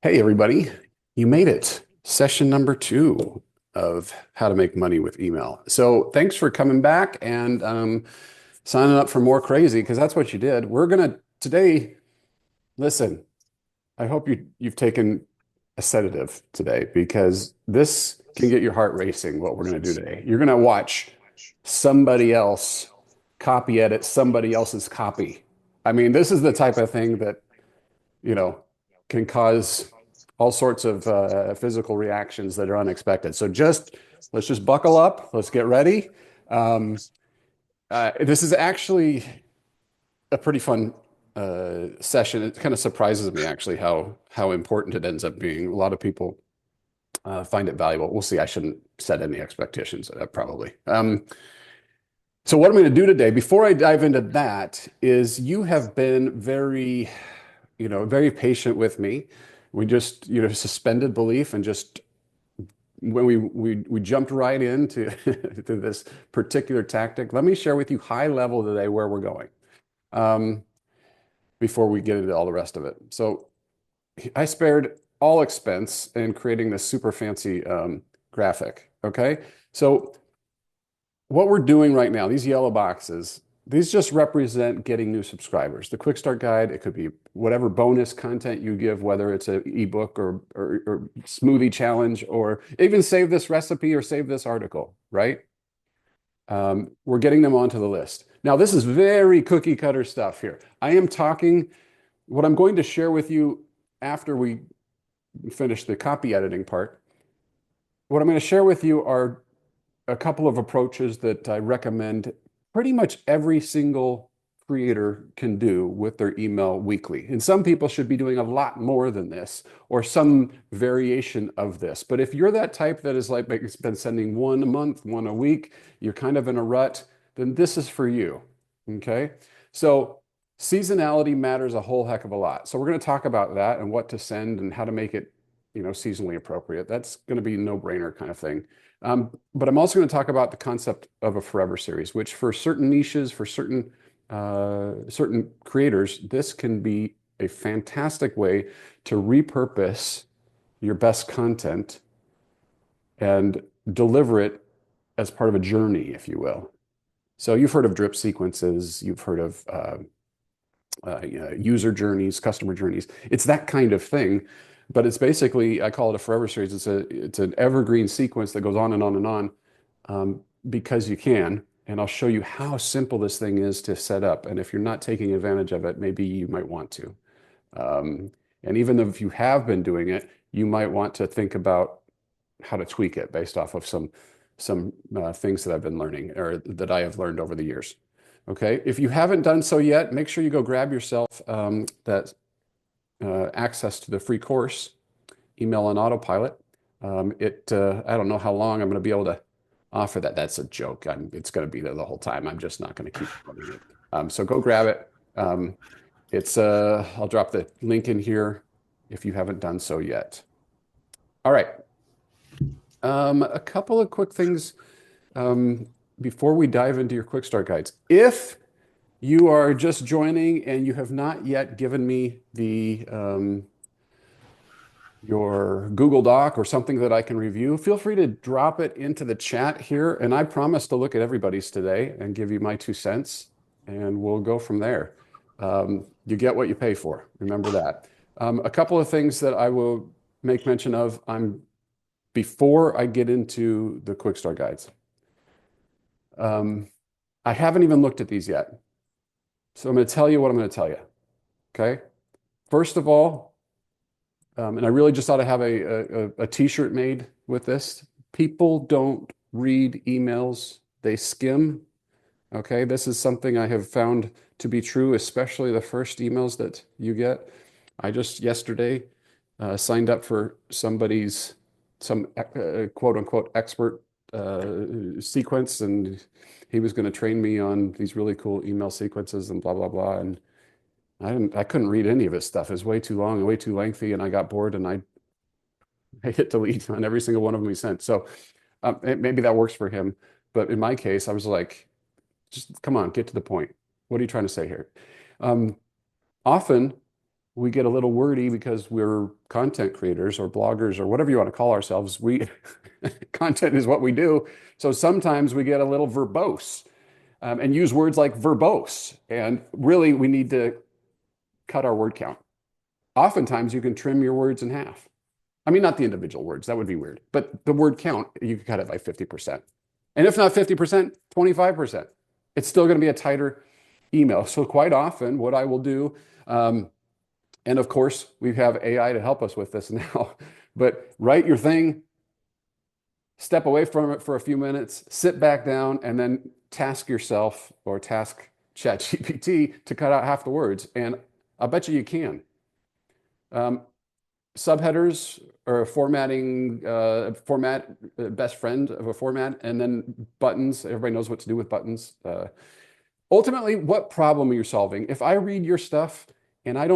Hey, everybody. You made it. Session number two of how to make money with email. So thanks for coming back and signing up for more crazy because that's what you did. We're gonna today, listen, I hope you've taken a sedative today because this can get your heart racing, what we're gonna do today. You're gonna watch somebody else copy edit somebody else's copy. I mean, this is the type of thing that you know, can cause all sorts of physical reactions that are unexpected. So let's just buckle up. Let's get ready. Um, this is actually a pretty fun session. It kind of surprises me actually how important it ends up being. A lot of people find it valuable. We'll see. I shouldn't set any expectations, probably. So what I'm going to do today, before I dive into that, is you have been very patient with me. We just, suspended belief and just when we jumped right into to this particular tactic. Let me share with you high level today where we're going um, before we get into all the rest of it. So I spared all expense in creating this super fancy graphic. Okay, so what we're doing right now, these yellow boxes, these just represent getting new subscribers. The quick start guide, it could be whatever bonus content you give, whether it's an ebook or smoothie challenge, or even save this recipe or save this article, right? We're getting them onto the list. Now, this is very cookie cutter stuff here. What I'm going to share with you after we finish the copy editing part, what I'm going to share with you are a couple of approaches that I recommend pretty much every single creator can do with their email weekly. And some people should be doing a lot more than this or some variation of this. But if you're that type that is like it's been sending one a month, one a week, you're kind of in a rut, then this is for you. Okay. So seasonality matters a whole heck of a lot. So we're going to talk about that and what to send and how to make it, seasonally appropriate. That's going to be a no-brainer kind of thing. But I'm also going to talk about the concept of a forever series, which for certain niches, for certain creators, this can be a fantastic way to repurpose your best content and deliver it as part of a journey, if you will. So you've heard of drip sequences, you've heard of user journeys, customer journeys. It's that kind of thing, but it's basically, I call it a forever series. It's an evergreen sequence that goes on and on and on because you can. And I'll show you how simple this thing is to set up. And if you're not taking advantage of it, maybe you might want to. And even if you have been doing it, you might want to think about how to tweak it based off of some things that I've been learning or that I have learned over the years. Okay, if you haven't done so yet, make sure you go grab yourself that access to the free course, Email on Autopilot. I don't know how long I'm going to be able to offer that. That's a joke. It's going to be there the whole time. I'm just not going to keep running it. So go grab it. I'll drop the link in here if you haven't done so yet. All right. A couple of quick things before we dive into your quick start guides. If you are just joining and you have not yet given me your Google Doc or something that I can review, feel free to drop it into the chat here. And I promise to look at everybody's today and give you my 2 cents, and we'll go from there. You get what you pay for. Remember that. A couple of things that I will make mention of before I get into the quick start guides. I haven't even looked at these yet. So I'm going to tell you what I'm going to tell you. Okay. First of all, and I really just ought to have a t-shirt made with this. People don't read emails, they skim. Okay. This is something I have found to be true, especially the first emails that you get. I just yesterday signed up for some quote unquote expert sequence, and he was going to train me on these really cool email sequences and blah blah blah. And I couldn't read any of his stuff. It was way too long and way too lengthy, and I got bored and I hit delete on every single one of them he sent. So maybe that works for him, but in my case, I was like, just come on, get to the point. What are you trying to say here? Often we get a little wordy because we're content creators or bloggers or whatever you want to call ourselves. We content is what we do. So sometimes we get a little verbose and use words like verbose. And really, we need to cut our word count. Oftentimes, you can trim your words in half. I mean, not the individual words, that would be weird, but the word count, you can cut it by 50%. And if not 50%, 25%. It's still going to be a tighter email. So quite often, what I will do, and of course, we have AI to help us with this now, but write your thing, step away from it for a few minutes, sit back down, and then task yourself or task ChatGPT to cut out half the words. And I bet you can. Um, Subheaders or a formatting format, best friend of a format, and then buttons. Everybody knows what to do with buttons. Ultimately, what problem are you solving? If I read your stuff and I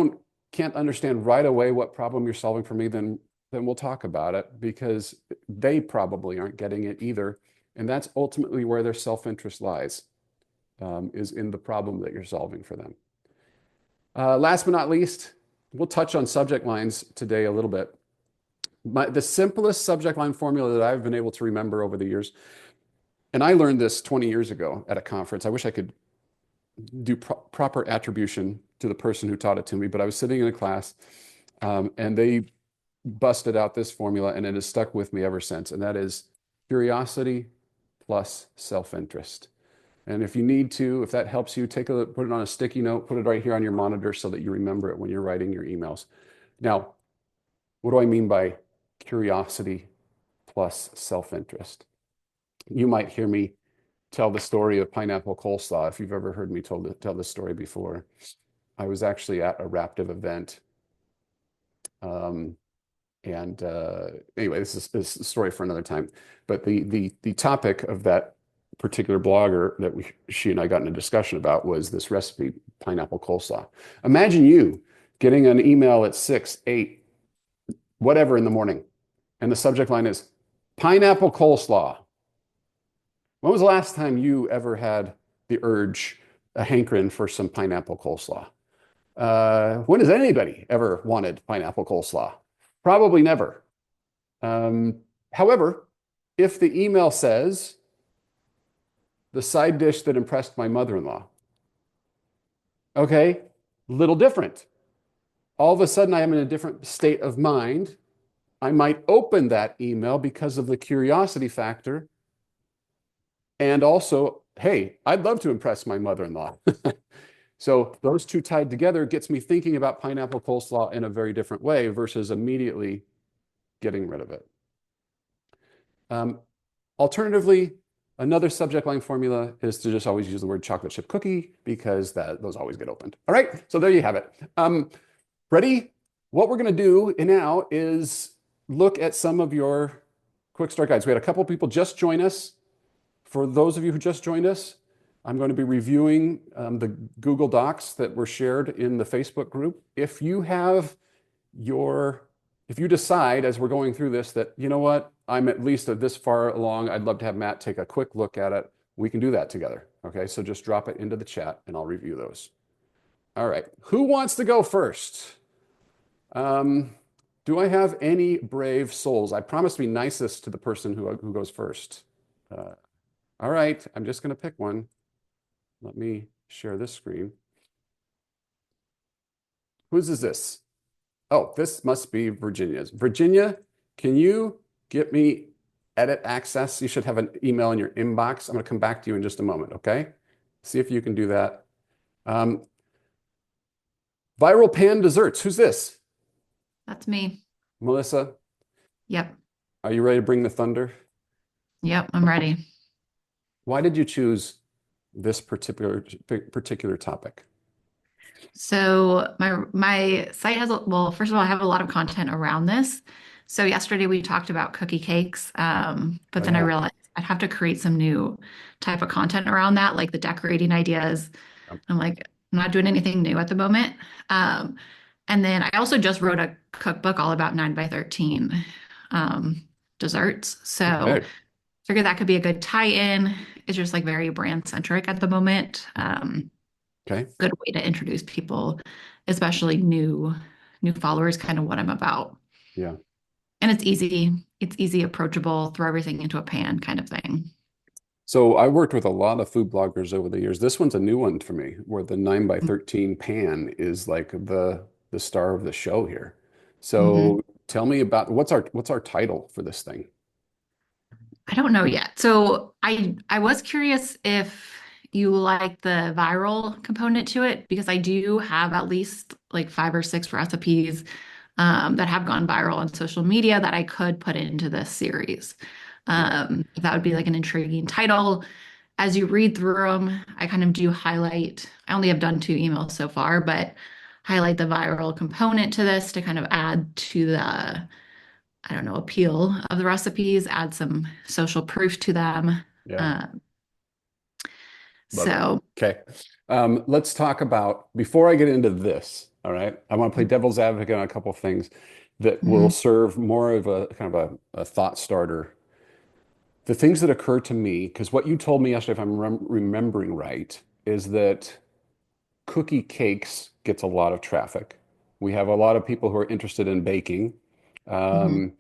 can't understand right away what problem you're solving for me, then we'll talk about it because they probably aren't getting it either. And that's ultimately where their self-interest lies, is in the problem that you're solving for them. Last but not least, we'll touch on subject lines today a little bit. The simplest subject line formula that I've been able to remember over the years, and I learned this 20 years ago at a conference. I wish I could do proper attribution to the person who taught it to me, but I was sitting in a class and they busted out this formula and it has stuck with me ever since. And that is curiosity plus self-interest. And if you need to, if that helps you, put it on a sticky note, put it right here on your monitor so that you remember it when you're writing your emails. Now, what do I mean by curiosity plus self-interest? You might hear me tell the story of pineapple coleslaw. If you've ever heard me tell this story before, I was actually at a Raptive event. Anyway, this is a story for another time. But the topic of that particular blogger that she and I got in a discussion about was this recipe, pineapple coleslaw. Imagine you getting an email at 6, 8, whatever in the morning, and the subject line is pineapple coleslaw. When was the last time you ever had the urge, a hankering for some pineapple coleslaw? When has anybody ever wanted pineapple coleslaw? Probably never. However, if the email says, the side dish that impressed my mother-in-law, okay, little different. All of a sudden, I am in a different state of mind. I might open that email because of the curiosity factor. And also, hey, I'd love to impress my mother-in-law. So those two tied together gets me thinking about pineapple coleslaw in a very different way versus immediately getting rid of it. Alternatively, another subject line formula is to just always use the word chocolate chip cookie because those always get opened. All right, so there you have it. Ready? What we're going to do now is look at some of your quick start guides. We had a couple of people just join us. For those of you who just joined us, I'm going to be reviewing the Google Docs that were shared in the Facebook group. If you decide as we're going through this that, you know what, I'm at least this far along, I'd love to have Matt take a quick look at it, we can do that together. Okay, so just drop it into the chat and I'll review those. All right, who wants to go first? Do I have any brave souls? I promise to be nicest to the person who goes first. All right, I'm just going to pick one. Let me share this screen. Whose is this? Oh, this must be Virginia's. Virginia, can you get me edit access? You should have an email in your inbox. I'm going to come back to you in just a moment, okay? See if you can do that. Viral Pan Desserts. Who's this? That's me. Melissa? Yep. Are you ready to bring the thunder? Yep, I'm ready. Why did you choose this particular topic? So my site has, well, first of all, I have a lot of content around this. So yesterday we talked about cookie cakes, but then I realized I'd have to create some new type of content around that, like the decorating ideas. I'm like, I'm not doing anything new at the moment. And then I also just wrote a cookbook all about 9 by 13 desserts. So Okay. figured that could be a good tie-in. It's just like very brand centric at the moment. Okay. Good way to introduce people especially new followers, kind of what I'm about. Yeah. And it's easy, approachable, throw everything into a pan kind of thing. So I worked with a lot of food bloggers over the years. This one's a new one for me, where the 9 by 13 pan is like the star of the show here. Mhm. So tell me about what's our title for this thing? I don't know yet. So I was curious if you like the viral component to it because I do have at least like 5 or 6 recipes that have gone viral on social media that I could put into this series. Yeah. That would be like an intriguing title. As you read through them, I kind of do highlight. I only have done 2 emails so far, but highlight the viral component to this to kind of add to the I don't know, appeal of the recipes, add some social proof to them. Yeah. Uh, Love it. so, Okay. Let's talk about before I get into this, all right? I want to play devil's advocate on a couple of things that will mhm, serve more of a kind of a thought starter. The things that occur to me, because what you told me yesterday, if I'm remembering right, is that cookie cakes gets a lot of traffic. We have a lot of people who are interested in baking. mhm, Um,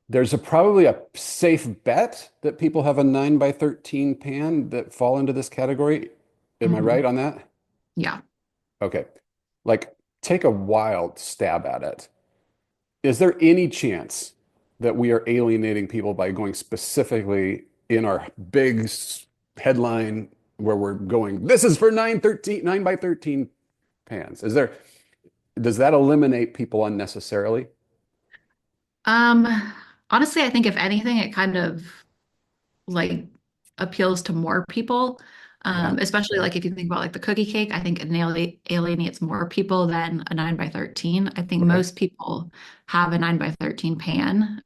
there's probably a safe bet that people have a 9 by 13 pan that fall into this category. Am I mhm. right on that? Yeah. Okay. Like, take a wild stab at it. Is there any chance that we are alienating people by going specifically in our big headline where we're going, this is for 9 by 13 pans? Does that eliminate people unnecessarily? Um, Honestly, I think if anything, it kind of like appeals to more people. Yeah. Especially like if you think about like the cookie cake, I think it alienates more people than a 9 by 13. I think Okay. most people have a 9 by 13 pan,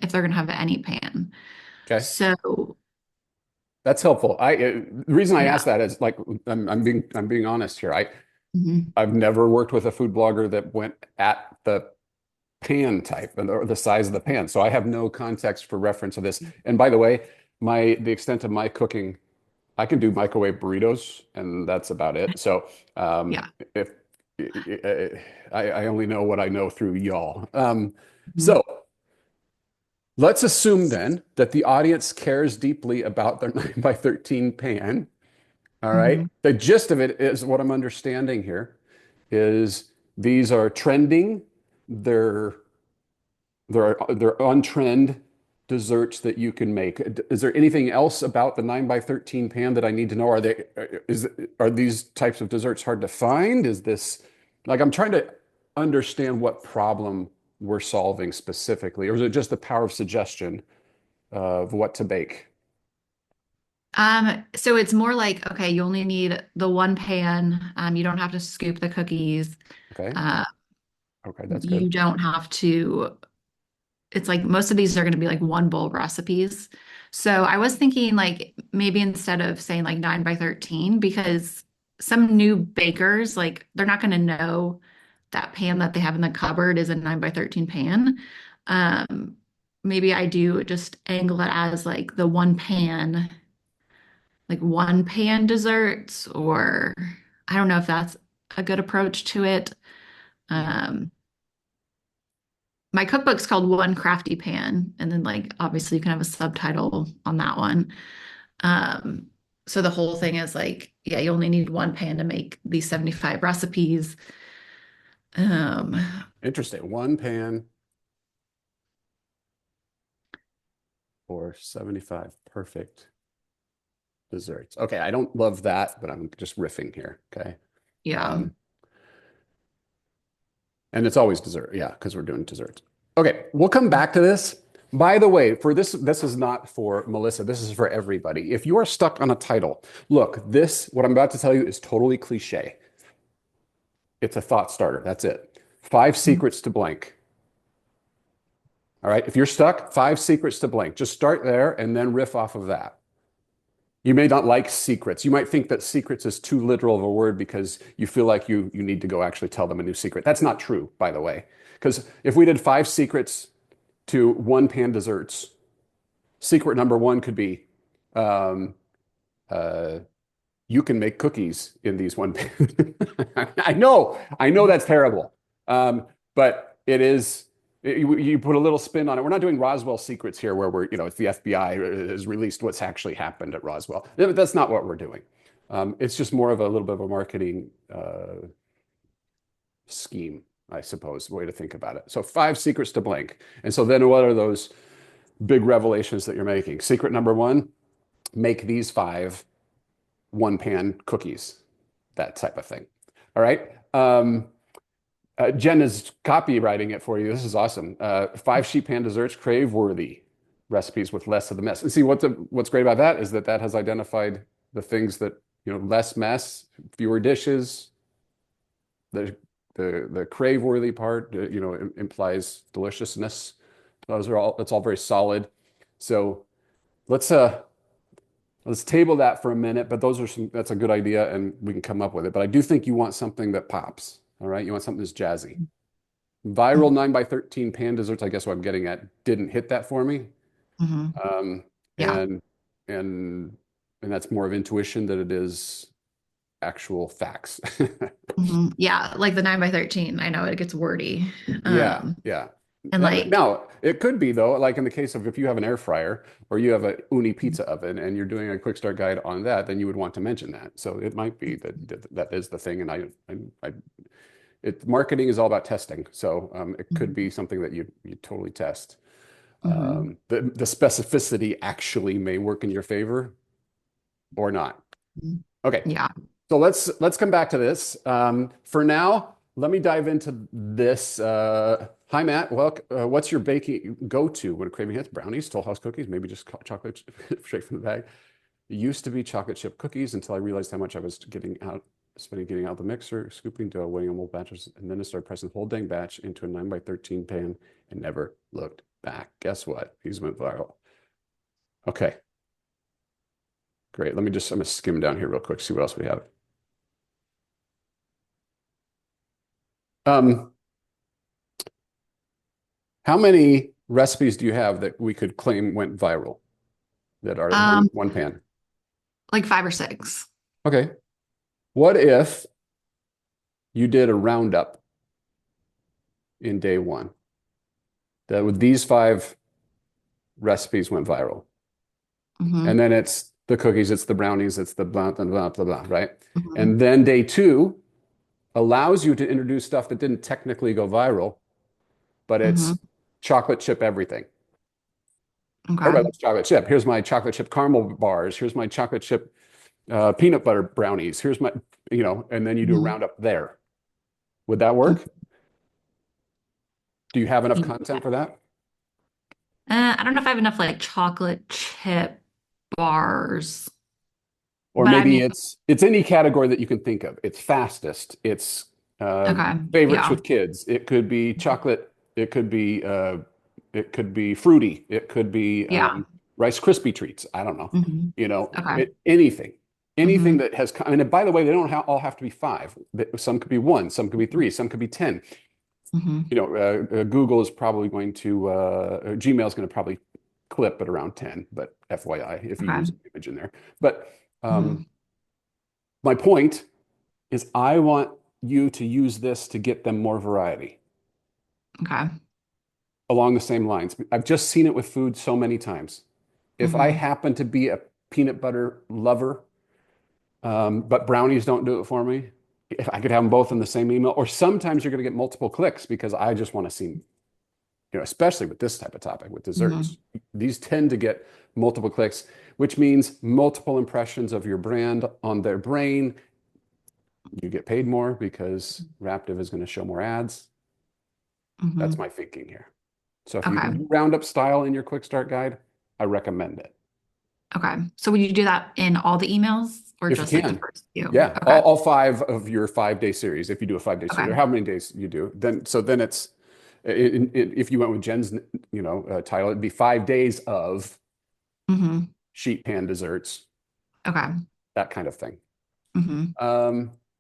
if they're gonna have any pan. Okay. So That's helpful. The reason I yeah. ask that is like I'm being honest here. Mhm. I've never worked with a food blogger that went at the pan type or the size of the pan. So I have no context for reference of this. And by the way, the extent of my cooking, I can do microwave burritos, and that's about it. So Yeah. if I only know what I know through y'all. Mhm. So let's assume then that the audience cares deeply about their 9 by 13 pan. All right. Mhm. The gist of it is what I'm understanding here is these are trending. They're they're on trend desserts that you can make. Is there anything else about the 9 by 13 pan that I need to know? Are these types of desserts hard to find? Is this like I'm trying to understand what problem we're solving specifically, or is it just the power of suggestion of what to bake? So it's more like, okay, you only need the one pan. You don't have to scoop the cookies. Okay. Uh, Okay, that's good. you don't have to, it's like most of these are going to be like one bowl recipes. So I was thinking like maybe instead of saying like 9 by 13, because some new bakers, like they're not going to know that pan that they have in the cupboard is a 9 by 13 pan. Um, Maybe I do just angle it as like the one pan like one pan desserts, or I don't know if that's a good approach to it. Yeah. Um, my cookbook's called One Crafty Pan, and then like obviously you can have a subtitle on that one. Um, so the whole thing is like, yeah, you only need one pan to make these 75 recipes. Um, Interesting. One pan for 75 perfect desserts. Okay, I don't love that, but I'm just riffing here. Okay. yeah. Um, and it's always dessert. Yeah, because we're doing desserts. Okay, we'll come back to this. By the way, for this is not for Melissa. This is for everybody. If you are stuck on a title, look, what I'm about to tell you is totally cliche. It's a thought starter. That's it. Five secrets to blank. All right. If you're stuck, five secrets to blank. Just start there and then riff off of that. You may not like secrets. You might think that secrets is too literal of a word because you feel like you need to go actually tell them a new secret. That's not true, by the way. Because if we did five secrets to 1 pan desserts, secret number one could be um, uh, you can make cookies in these one pan. I know that's terrible. But it is, you put a little spin on it. We're not doing Roswell secrets here where it's the FBI has released what's actually happened at Roswell. That's not what we're doing. It's just more of a little bit of a marketing scheme, I suppose, way to think about it. So 5 secrets to blank. And so then what are those big revelations that you're making? Secret number 1, make these 5 one-pan cookies, that type of thing. All right. Jen is copywriting it for you. This is awesome. 5 sheet pan desserts, crave-worthy recipes with less of the mess. And see what's great about that is that has identified the things that, less mess, fewer dishes. The crave-worthy part, implies deliciousness. That's all very solid. So let's table that for a minute, but that's a good idea and we can come up with it. But I do think you want something that pops. All right. You want something that's jazzy. Viral 9x13 pan desserts, I guess what I'm getting at, didn't hit that for me. Mm-hmm. Yeah. And that's more of intuition than it is actual facts. Mm-hmm. Yeah. Like the 9x13. I know it gets wordy. Yeah. And like, now it could be though, like in the case of if you have an air fryer or you have a uni pizza oven and you're doing a quick start guide on that, then you would want to mention that. So it might be that is the thing. And marketing is all about testing. So it could be something that you totally test. mm-hmm. The specificity actually may work in your favor or not. Okay. Yeah. So let's come back to this. For now, let me dive into this. Hi, Matt. Well, what's your baking go-to when craving hits? Brownies, Toll House cookies, maybe just chocolate straight from the bag. It used to be chocolate chip cookies until I realized how much I was getting out the mixer, scooping dough, weighing on whole batches, and then I started pressing the whole dang batch into a 9x13 pan and never looked back. Guess what? These went viral. Okay. Great. I'm going to skim down here real quick, see what else we have. How many recipes do you have that we could claim went viral that are one pan? Like 5 or 6. Okay. What if you did a roundup in day 1 that with these 5 recipes went viral? Mm-hmm. And then it's the cookies, it's the brownies, it's the blah, blah, blah, blah, blah, right? Mm-hmm. And then day 2 allows you to introduce stuff that didn't technically go viral, but it's chocolate chip everything. Okay. Everybody loves chocolate chip. Here's my chocolate chip caramel bars. Here's my chocolate chip peanut butter brownies. Here's my, and then you do a roundup there. Would that work? Do you have enough content for that? I don't know if I have enough like chocolate chip bars. Or But maybe it's any category that you can think of. It's fastest. It's favorites with kids. It could be chocolate. It could be fruity. It could be Rice Krispie treats. I don't know. Anything that has. And by the way, they don't all have to be 5. Some could be 1. Some could be 3. Some could be 10. Google is probably going to Gmail is going to probably clip at around 10. But FYI, if you use an image in there, but. My point is I want you to use this to get them more variety. Okay. Along the same lines. I've just seen it with food so many times. If I happen to be a peanut butter lover, but brownies don't do it for me, if I could have them both in the same email, or sometimes you're going to get multiple clicks because I just want to see, especially with this type of topic, with desserts, these tend to get multiple clicks, which means multiple impressions of your brand on their brain. You get paid more because Raptive is going to show more ads. That's my thinking here. So if you can do roundup style in your quick start guide, I recommend it. Okay. So would you do that in all the emails or If just you like can. the first few? Yeah. Okay. All 5 of your 5-day series. If you do a 5-day series, or how many days you do, then it's if you went with Jen's title, it'd be 5 days of sheet pan desserts. Okay. That kind of thing.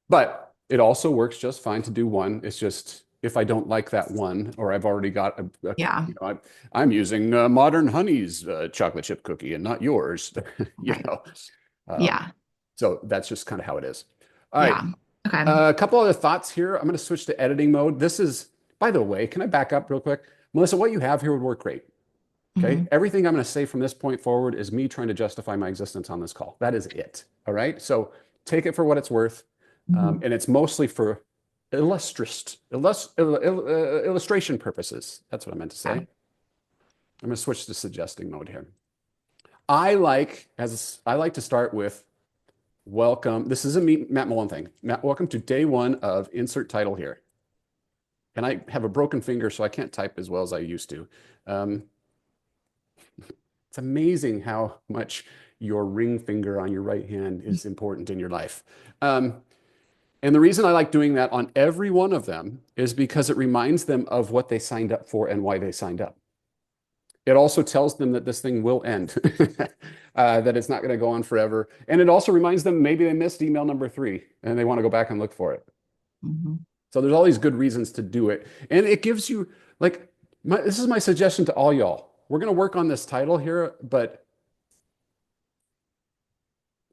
But it also works just fine to do 1. It's just if I don't like that one, or I've already got I'm using Modern Honey's chocolate chip cookie and not yours. Yeah. So that's just kind of how it is. All right. Yeah. Okay. A couple other thoughts here. I'm going to switch to editing mode. This is, by the way, can I back up real quick? Melissa, what you have here would work great. Okay. Hmm. Everything I'm going to say from this point forward is me trying to justify my existence on this call. That is it. All right. So take it for what it's worth. Hmm. And it's mostly for illustration purposes. That's what I meant to say. Okay. I'm going to switch to suggesting mode here. I like to start with welcome. This is a Matt Mullen thing. Matt, welcome to day one of insert title here. And I have a broken finger, so I can't type as well as I used to. It's amazing how much your ring finger on your right hand is important in your life. And the reason I like doing that on every one of them is because it reminds them of what they signed up for and why they signed up. It also tells them that this thing will end, that it's not going to go on forever. And it also reminds them maybe they missed email number 3 and they want to go back and look for it. Hmm. So there's all these good reasons to do it. And it gives you, like, this is my suggestion to all y'all. We're going to work on this title here,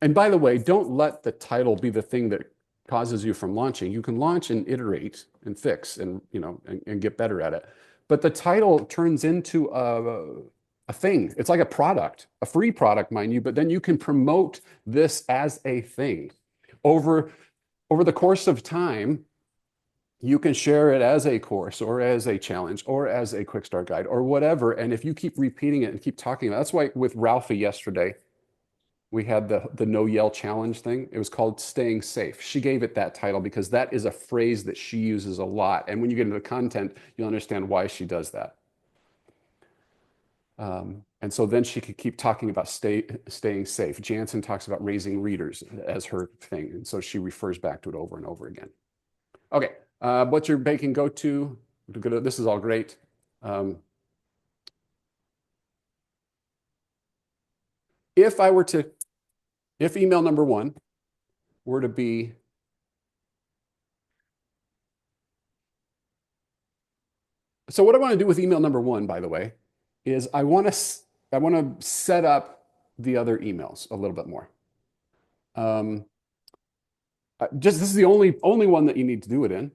and by the way, don't let the title be the thing that causes you from launching. You can launch and iterate and fix and, and get better at it. But the title turns into a thing. It's like a product, a free product, mind you, but then you can promote this as a thing. Over the course of time, you can share it as a course or as a challenge or as a quick start guide or whatever. And if you keep repeating it and keep talking about it, that's why with Ralphie yesterday, we had the no yell challenge thing. It was called Staying Safe. She gave it that title because that is a phrase that she uses a lot. And when you get into the content, you'll understand why she does that. And so then she could keep talking about staying safe. Jansen talks about raising readers as her thing. And so she refers back to it over and over again. Okay. What's your baking go-to? This is all great. If email number 1 were to be so what I want to do with email number 1, by the way, is I want to set up the other emails a little bit more. This is the only one that you need to do it in.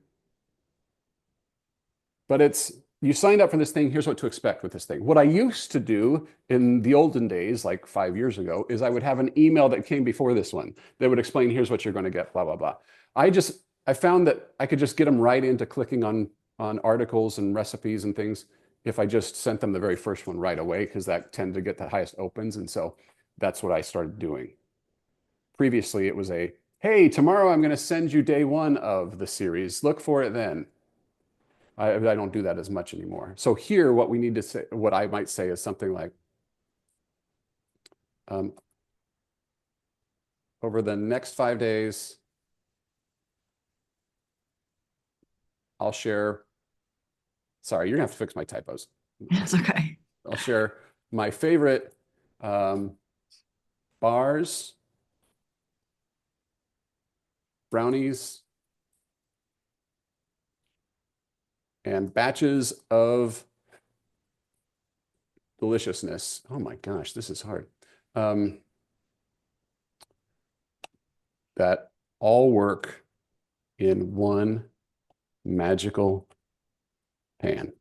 But you signed up for this thing. Here's what to expect with this thing. What I used to do in the olden days, like 5 years ago, is I would have an email that came before this one that would explain, here's what you're going to get, blah, blah, blah. I found that I could just get them right into clicking on articles and recipes and things if I just sent them the very first one right away, because that tended to get the highest opens. And so that's what I started doing. Previously, it was hey, tomorrow I'm going to send you day 1 of the series. Look for it then. I don't do that as much anymore. So here, what we need to say, what I might say is something like, over the next 5 days, I'll share. Sorry, you're gonna have to fix my typos. That's okay. I'll share my favorite bars, brownies, and batches of deliciousness. Oh my gosh, this is hard. That all work in one magical pan.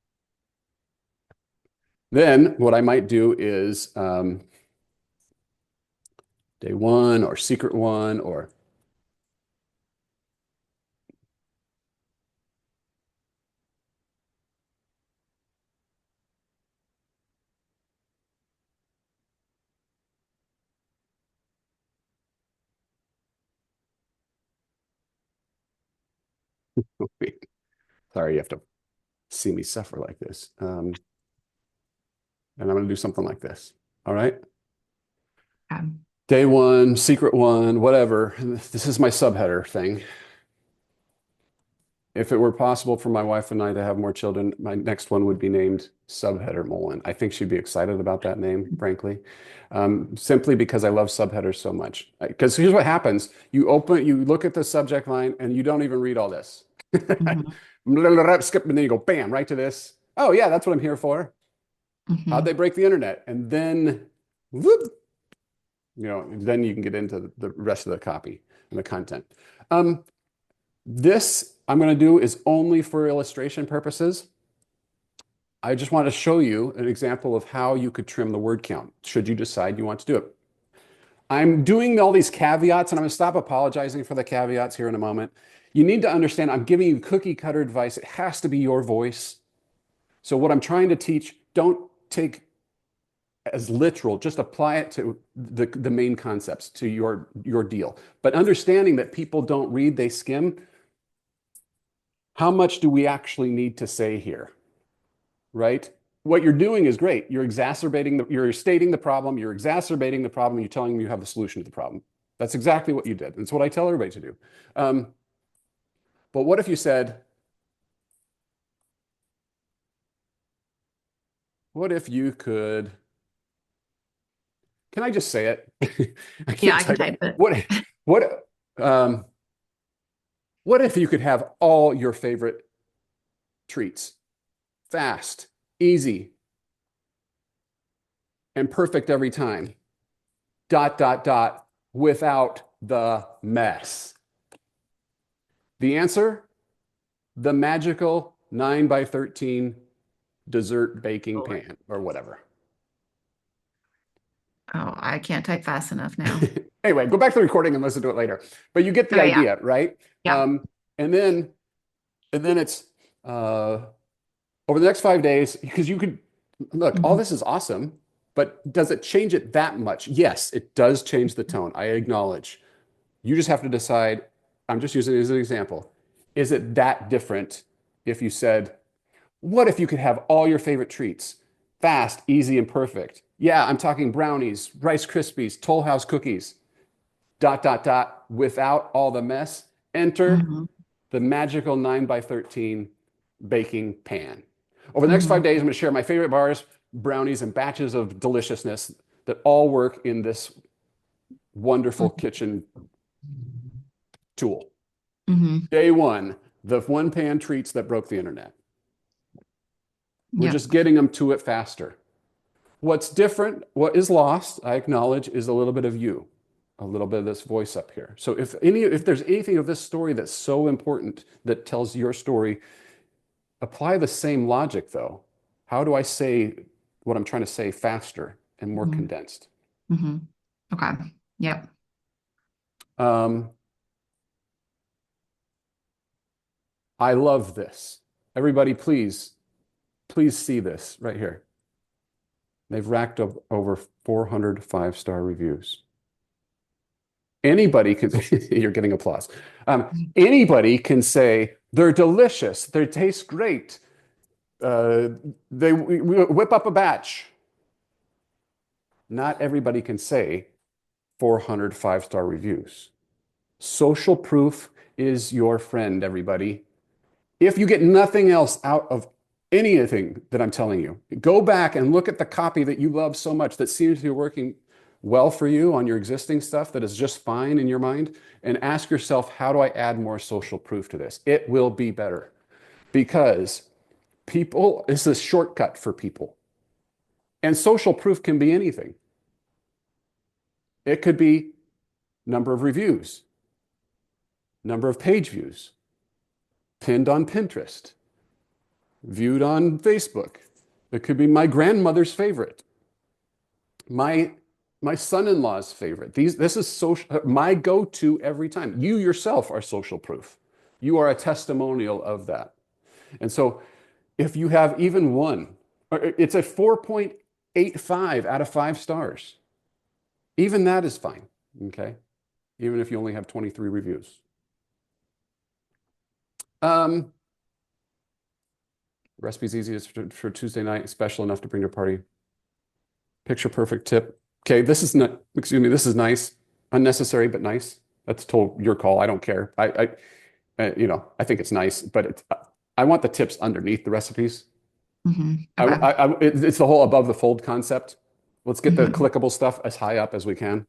Then what I might do is day 1 or secret 1 or sorry, you have to see me suffer like this. And I'm going to do something like this. All right. Okay. Day 1, secret 1, whatever. This is my subheader thing. If it were possible for my wife and I to have more children, my next one would be named Subheader Mullen. I think she'd be excited about that name, frankly, simply because I love subheaders so much. Because here's what happens. You look at the subject line and you don't even read all this. Mhm. Skip, and then you go, bam, right to this. Oh yeah, that's what I'm here for. How'd Mhm. they break the internet? And then, whoop, Then you can get into the rest of the copy and the content. Um, this I'm going to do is only for illustration purposes. I just want to show you an example of how you could trim the word count, should you decide you want to do it. I'm doing all these caveats, and I'm going to stop apologizing for the caveats here in a moment. You need to understand I'm giving you cookie cutter advice. It has to be your voice. So what I'm trying to teach, don't take as literal, just apply it to the main concepts, to your deal. But understanding that people don't read, they skim. How much do we actually need to say here? Right? What you're doing is great. You're stating the problem, you're exacerbating the problem, you're telling them you have the solution to the problem. That's exactly what you did. It's what I tell everybody to do. But what if you said, what if you could, can I just say it? I Yeah, I can't can type it. what, what if you could have all your favorite treats? Fast, easy, and perfect every time. ... without the mess. The answer? The magical 9x13 dessert baking pan or whatever. Oh, I can't type fast enough now. Anyway, go back to the recording and listen to it later. But you get the Oh yeah, idea, right? yeah. And then it's over the next 5 days, because you could look, all Mhm. this is awesome, but does it change it that much? Yes, it does change the tone. I acknowledge. You just have to decide. I'm just using it as an example. Is it that different if you said, what if you could have all your favorite treats? Fast, easy, and perfect. Yeah, I'm talking brownies, Rice Krispies, Toll House cookies, ... without all the mess. Enter Mhm. the magical 9x13 baking pan. Over the next Mhm. 5 days, I'm going to share my favorite bars, brownies, and batches of deliciousness that all work in this wonderful Mhm. kitchen tool. Mhm. Day one, the one pan treats that broke the internet. We're Yep. just getting them to it faster. What's different, what is lost, I acknowledge, is a little bit of you, a little bit of this voice up here. So if there's anything of this story that's so important that tells your story, apply the same logic though. How do I say what I'm trying to say faster and more Mhm. condensed? Mhm. Okay. Yep. Um, I love this. Everybody, please see this right here. They've racked up over 400 five-star reviews. Anybody can, you're getting applause. Anybody can say they're delicious, they taste great. We whip up a batch. Not everybody can say 400 five-star reviews. Social proof is your friend, everybody. If you get nothing else out of anything that I'm telling you, go back and look at the copy that you love so much that seems to be working well for you on your existing stuff that is just fine in your mind, and ask yourself, how do I add more social proof to this? It will be better because people, it's a shortcut for people. And social proof can be anything. It could be number of reviews, number of page views, pinned on Pinterest, viewed on Facebook. It could be my grandmother's favorite, my my son-in-law's favorite. This is social, my go-to every time. You yourself are social proof. You are a testimonial of that. And so if you have even one, it's a 4.85 out of 5 stars. Even that is fine. Okay. Even if you only have 23 reviews. Um, recipe's easiest for Tuesday night, special enough to bring to a party. Picture perfect tip. Okay, this is not, excuse me, this is nice. Unnecessary, but nice. That's total your call. I don't care. I think it's nice, but I want the tips underneath the recipes. Mhm. Okay. It's the whole above the fold concept. Let's get the Mhm. clickable stuff as high up as we can.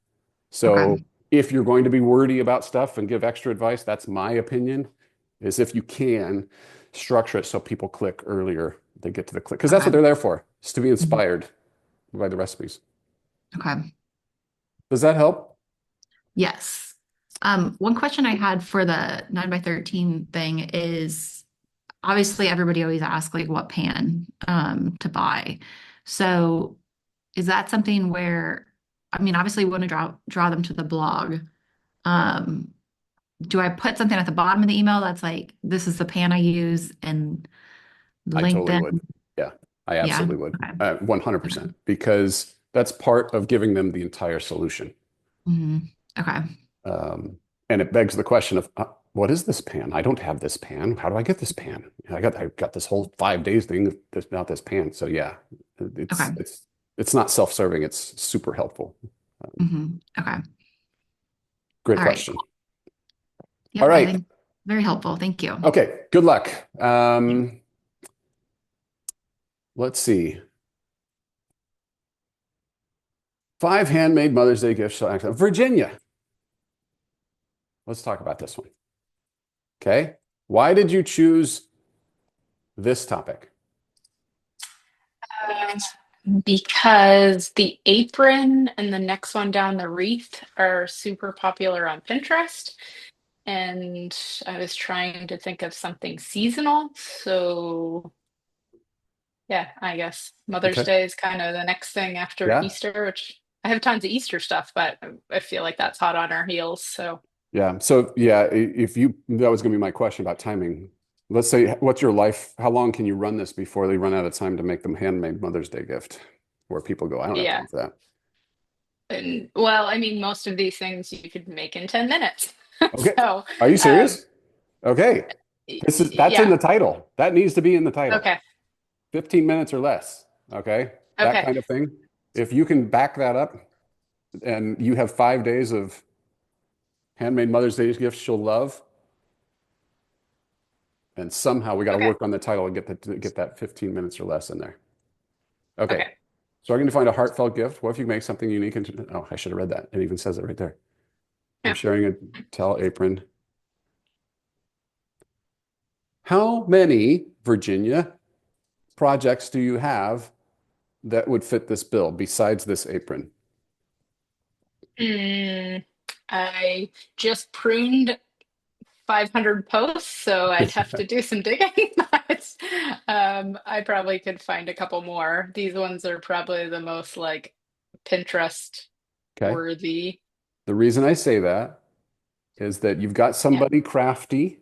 So Okay. if you're going to be wordy about stuff and give extra advice, that's my opinion, is if you can structure it so people click earlier, they get to the click. Because that's what Okay. they're there for, is to be Mhm. inspired by the recipes. Okay. Does that help? Yes. One question I had for the 9 by 13 thing is obviously everybody always asks like what pan to buy. So is that something where, I mean, obviously we want to draw them to the blog. Um, do I put something at the bottom of the email that's like, this is the pan I use and I link totally them? would. Yeah, I Yeah. absolutely would. Okay. 100%, because that's part of giving them the entire solution. Mhm. Okay. Um, and it begs the question of what is this pan? I don't have this pan. How do I get this pan? I got this whole 5 days thing about this pan. So yeah, it's Okay. it's it's not self-serving. It's super helpful. Okay. Great All right. question. All Yep. I right. think very helpful. Thank you. Okay. Good luck. Let's see. 5 handmade Mother's Day gifts. Virginia. Let's talk about this one. Okay. Why did you choose this topic? Because the apron and the next one down, the wreath, are super popular on Pinterest. And I was trying to think of something seasonal. So, yeah, I guess Mother's Okay. Day is kind of the next thing after Yeah. Easter, which I have tons of Easter stuff, but I feel like that's hot on our heels. So, Yeah. So yeah, if you that was going to be my question about timing. Let's say, what's your life? How long can you run this before they run out of time to make them handmade Mother's Day gift? Where people go, I don't have yeah. time for that. And well, I mean, most of these things you could make in 10 minutes. Okay. So, Are you um, serious? Okay. That's in yeah. the title. That needs to be in the title. Okay. 15 minutes or less. Okay. That Okay. kind of thing. If you can back that up and you have 5 days of handmade Mother's Day gifts she'll love, and somehow we got to Okay. work on the title and get that 15 minutes or less in there. Okay. Okay. So I'm going to find a heartfelt gift. What if you make something unique? And oh, I should have read that. It even says it right there. I'm Yeah. sharing a towel apron. How many, Virginia, projects do you have that would fit this bill besides this apron? Mm, I just pruned 500 posts, so I'd have to do some digging, but I probably could find a couple more. These ones are probably the most like Pinterest Okay. worthy. The reason I say that is that you've got Yeah. somebody crafty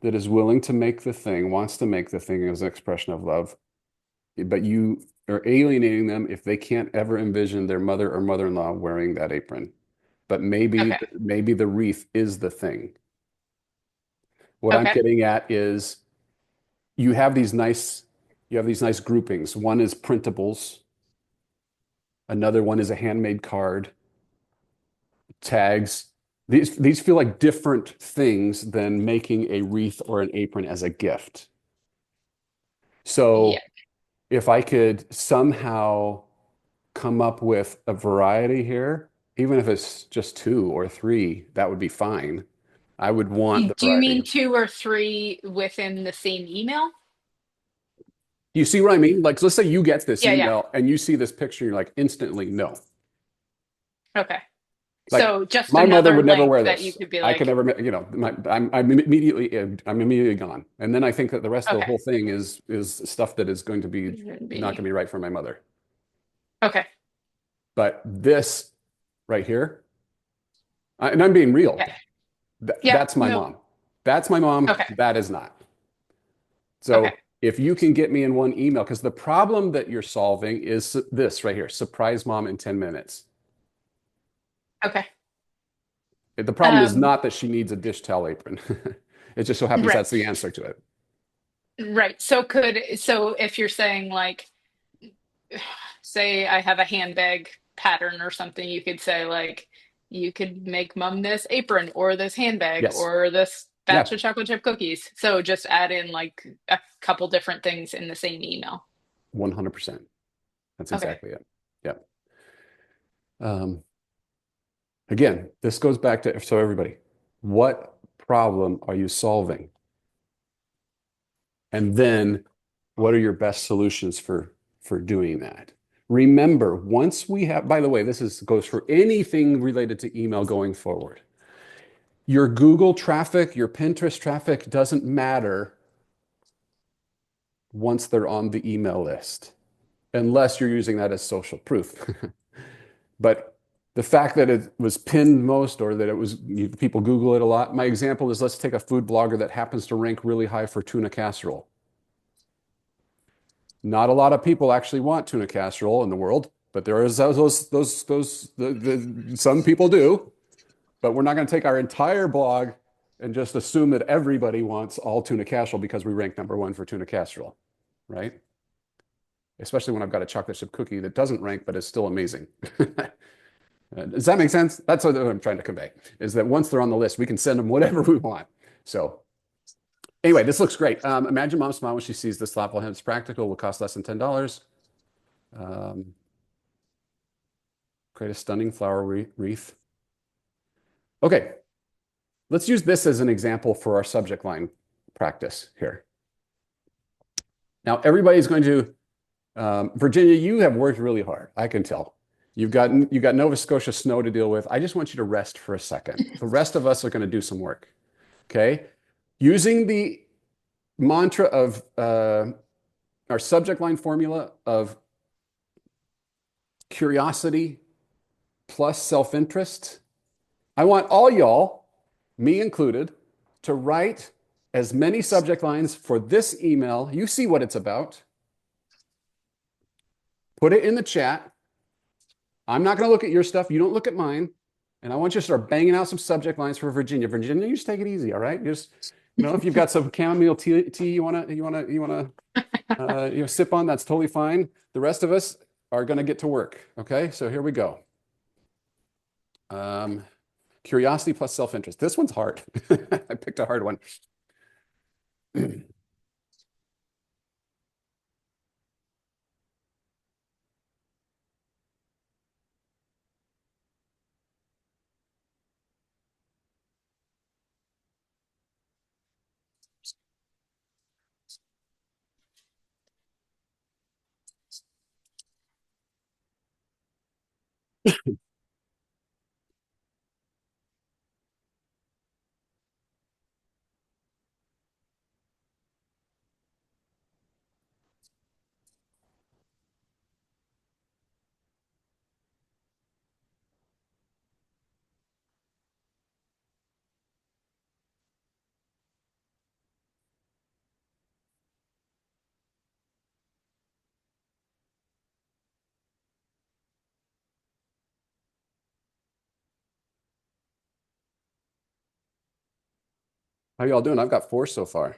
that is willing to make the thing, wants to make the thing as an expression of love, but you are alienating them if they can't ever envision their mother or mother-in-law wearing that apron. But maybe Okay. maybe the wreath is the thing. What I'm Okay. getting at is you have these nice you have these nice groupings. One is printables, another one is a handmade card, tags. These feel like different things than making a wreath or an apron as a gift. Yeah. So if I could somehow come up with a variety here, even if it's just 2 or 3, that would be fine. I would want the Do you variety. mean two or three within the same email? You see what I mean? Like, let's say you get this Yeah, yeah. email and you see this picture, you're like instantly no. Okay. Like, So just my mother another would never link wear that you this. could be I could like, never, I'm immediately gone. And then I think that the rest of the okay. whole thing is stuff that is going to be Shouldn't not going to be. be right for my mother. Okay. But this right here, and I'm being real. Okay. Yeah. That's my No. mom. That's my mom. Okay. That is not. Okay. So if you can get me in one email, because the problem that you're solving is this right here, surprise mom in 10 minutes. Okay. The problem is Um, not that she needs a dish towel apron. It just so happens right. that's the answer to it. Right. So if you're saying like, say I have a handbag pattern or something, you could say like, you could make mom this apron or this handbag Yes. or this batch Yeah, of chocolate chip cookies. So just add in like a couple different things in the same email. 100%. That's Okay. exactly it. Yeah. Um, Again, this goes back to, so everybody, what problem are you solving? And then what are your best solutions for doing that? Remember, once we have, by the way, goes for anything related to email going forward. Your Google traffic, your Pinterest traffic doesn't matter once they're on the email list, unless you're using that as social proof. But the fact that it was pinned most, or that people Google it a lot. My example is, let's take a food blogger that happens to rank really high for tuna casserole. Not a lot of people actually want tuna casserole in the world, but there is some people do. But we're not going to take our entire blog and just assume that everybody wants all tuna casserole because we rank #1 for tuna casserole, right? Especially when I've got a chocolate chip cookie that doesn't rank, but is still amazing. Does that make sense? That's what I'm trying to convey, is that once they're on the list, we can send them whatever we want. So anyway, this looks great. Imagine mom's smile when she sees this thoughtful hem. It's practical, will cost less than $10. Create a stunning flower wreath. Okay, let's use this as an example for our subject line practice here. Now, everybody's going to, Virginia, you have worked really hard, I can tell. You've got Nova Scotia snow to deal with. I just want you to rest for a second. The rest of us are going to do some work, okay? Using the mantra of our subject line formula of curiosity plus self-interest, I want all y'all, me included, to write as many subject lines for this email. You see what it's about. Put it in the chat. I'm not going to look at your stuff. You don't look at mine. And I want you to start banging out some subject lines for Virginia. Virginia, you just take it easy, all right? Just, if you've got some chamomile tea you want to sip on, that's totally fine. The rest of us are going to get to work, okay? So here we go. Curiosity plus self-interest. This one's hard. I picked a hard one. How y'all doing? I've got 4 so far.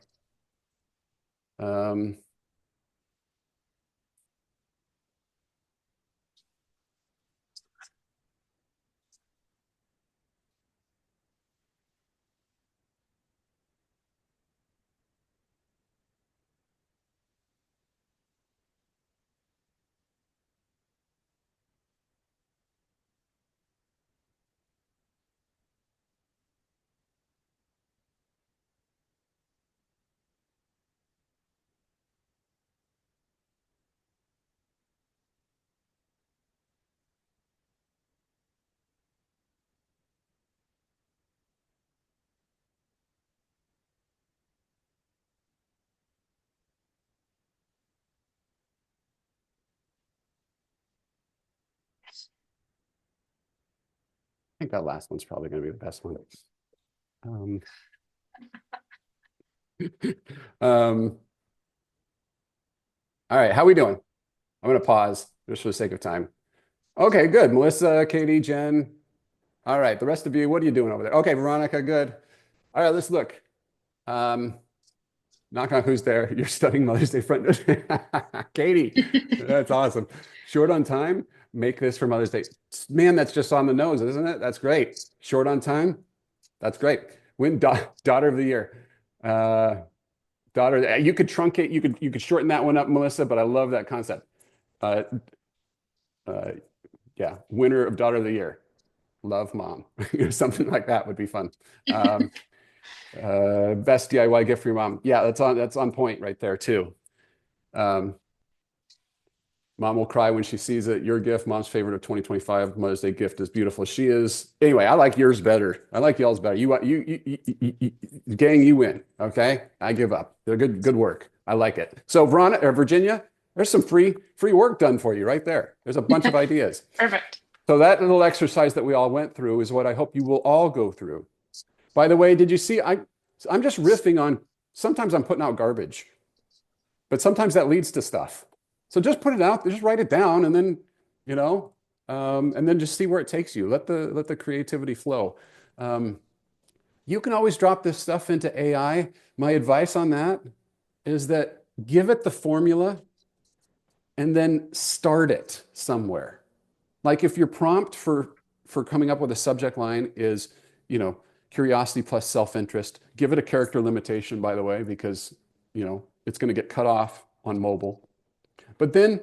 I think that last one's probably going to be the best one. All right, how we doing? I'm going to pause just for the sake of time. Okay, good. Melissa, Katie, Jen. All right, the rest of you, what are you doing over there? Okay, Veronica, good. All right, let's look. Knock on who's there. You're studying Mother's Day front. Katie, that's awesome. Short on time, make this for Mother's Day. Man, that's just on the nose, isn't it? That's great. Short on time, that's great. Win Daughter of the Year. Daughter, you could truncate, you could shorten that one up, Melissa, but I love that concept. Yeah, winner of Daughter of the Year. Love mom. Something like that would be fun. Best DIY gift for your mom. Yeah, that's on point right there too. Mom will cry when she sees it. Your gift, mom's favorite of 2025 Mother's Day gift, is beautiful as she is. Anyway, I like yours better. I like y'all's better. Gang, you win. Okay, I give up. They're good work. I like it. So, Veronica or Virginia, there's some free work done for you right there. There's a bunch of ideas. Perfect. So that little exercise that we all went through is what I hope you will all go through. By the way, did you see? I'm just riffing on. Sometimes I'm putting out garbage, but sometimes that leads to stuff. So just put it out, just write it down, and then, and then just see where it takes you. Let the creativity flow. You can always drop this stuff into AI. My advice on that is that give it the formula and then start it somewhere. Like if your prompt for coming up with a subject line is, curiosity plus self-interest, give it a character limitation, by the way, because, it's going to get cut off on mobile. But then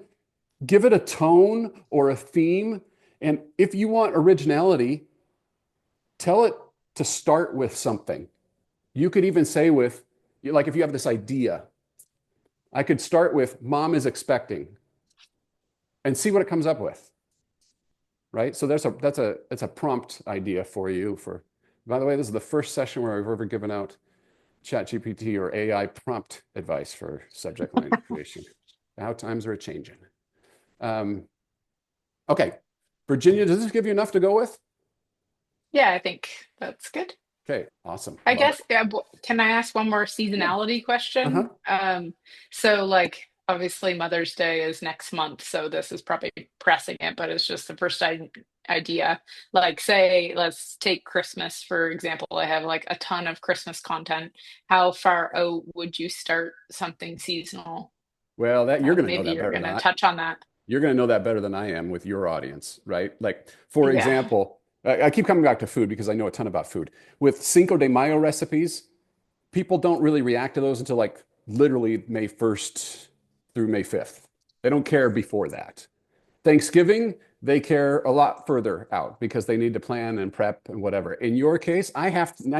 give it a tone or a theme. And if you want originality, tell it to start with something. You could even say like if you have this idea, I could start with mom is expecting and see what it comes up with. Right? So that's a prompt idea for you. By the way, this is the first session where I've ever given out ChatGPT or AI prompt advice for subject line creation. How times are changing. Okay, Virginia, does this give you enough to go with? Yeah, I think that's good. Okay, awesome. I Love guess, can I ask one more Yeah. seasonality question? So like obviously Mother's Day is next month, so this is probably pressing it, but it's just the first idea. Like say, let's take Christmas, for example. I have like a ton of Christmas content. How far out would you start something seasonal? Well, that you're going to know Maybe that you're better than gonna I. touch on that. You're going to know that better than I am with your audience, right? Like, for Yeah. example, I keep coming back to food because I know a ton about food. With Cinco de Mayo recipes, people don't really react to those until like literally May 1st through May 5th. They don't care before that. Thanksgiving, they care a lot further out because they need to plan and prep and whatever. In your case, I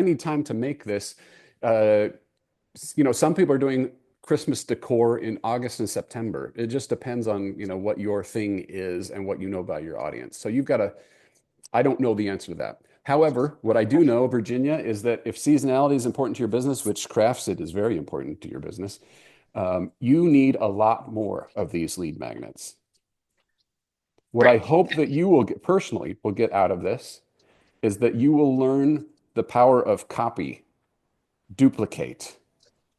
need time to make this. Uh, some people are doing Christmas decor in August and September. It just depends on, what your thing is and what you know about your audience. So I don't know the answer to that. However, what I do know, Virginia, is that if seasonality is important to your business, which crafts it is very important to your business, you need a lot more of these lead magnets. What I Right. hope that you will get out of this is that you will learn the power of copy, duplicate,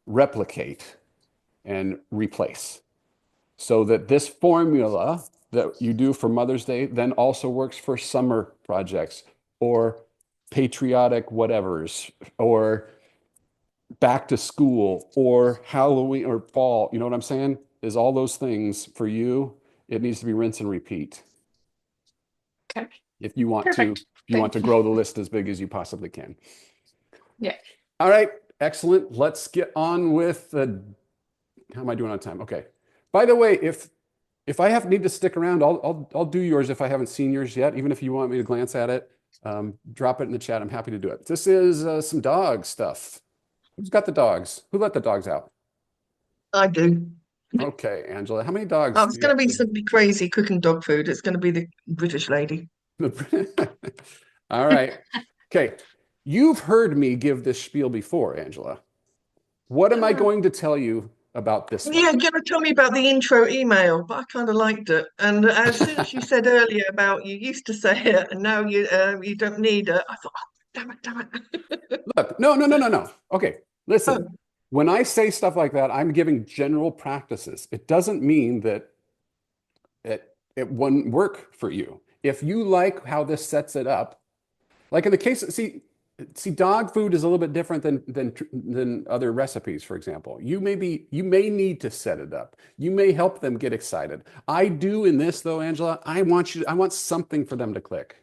replicate, and replace. So that this formula that you do for Mother's Day then also works for summer projects or patriotic whatevers or back to school or Halloween or fall. You know what I'm saying? Is all those things for you, it needs to be rinse and repeat. Okay. If you want to, Perfect. Thank you. grow the list as big as you possibly can. Yeah. All right, excellent. Let's get on with how am I doing on time? Okay. By the way, if I need to stick around, I'll do yours if I haven't seen yours yet. Even if you want me to glance at it, drop it in the chat. I'm happy to do it. This is some dog stuff. Who's got the dogs? Who let the dogs out? I do. Okay, Angela. How many dogs Oh, do it's you going to be have? somebody crazy cooking dog food. It's going to be the British lady. All right. Okay. You've heard me give this spiel before, Angela. What am I going to tell you about this one? Yeah, you're going to tell me about the intro email, but I kind of liked it. And as soon as you said earlier about you used to say it and now you don't need it, I thought, oh, damn it. Look, no. Okay, listen. Oh, When I say stuff like that, I'm giving general practices. It doesn't mean that it wouldn't work for you. If you like how this sets it up, like in the case, see, dog food is a little bit different than other recipes, for example. You may need to set it up. You may help them get excited. I do in this though, Angela. I want something for them to click.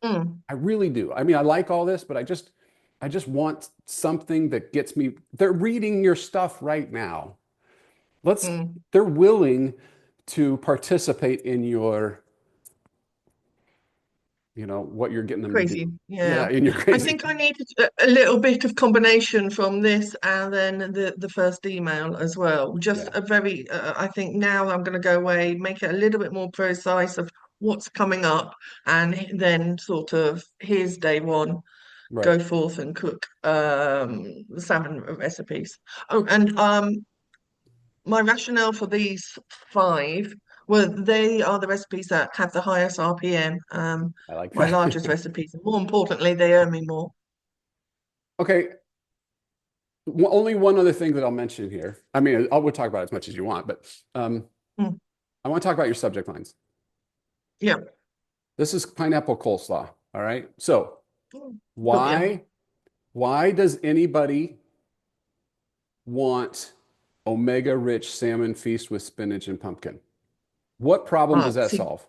mm, I really do. I mean, I like all this, but I just want something that gets me. They're reading your stuff right now. mm. They're willing to participate in your what you're getting them to Crazy. do. Yeah. Yeah, and you're I crazy. think I needed a little bit of combination from this and then the first email as well. Just Yeah, a very, I think now I'm going to go away, make it a little bit more precise of what's coming up, and then sort of here's day one, right. go forth and cook salmon recipes. Oh, and my rationale for these five were they are the recipes that have the highest RPM, I like my that. largest recipes, and more importantly, they earn me more. Okay, only one other thing that I'll mention here. I mean, we'll talk about it as much as you want, but um, Mm, I want to talk about your subject lines. yeah. This is pineapple coleslaw. All right. So Got you. why why does anybody want omega rich salmon feast with spinach and pumpkin? What problem does Ah, that see, solve?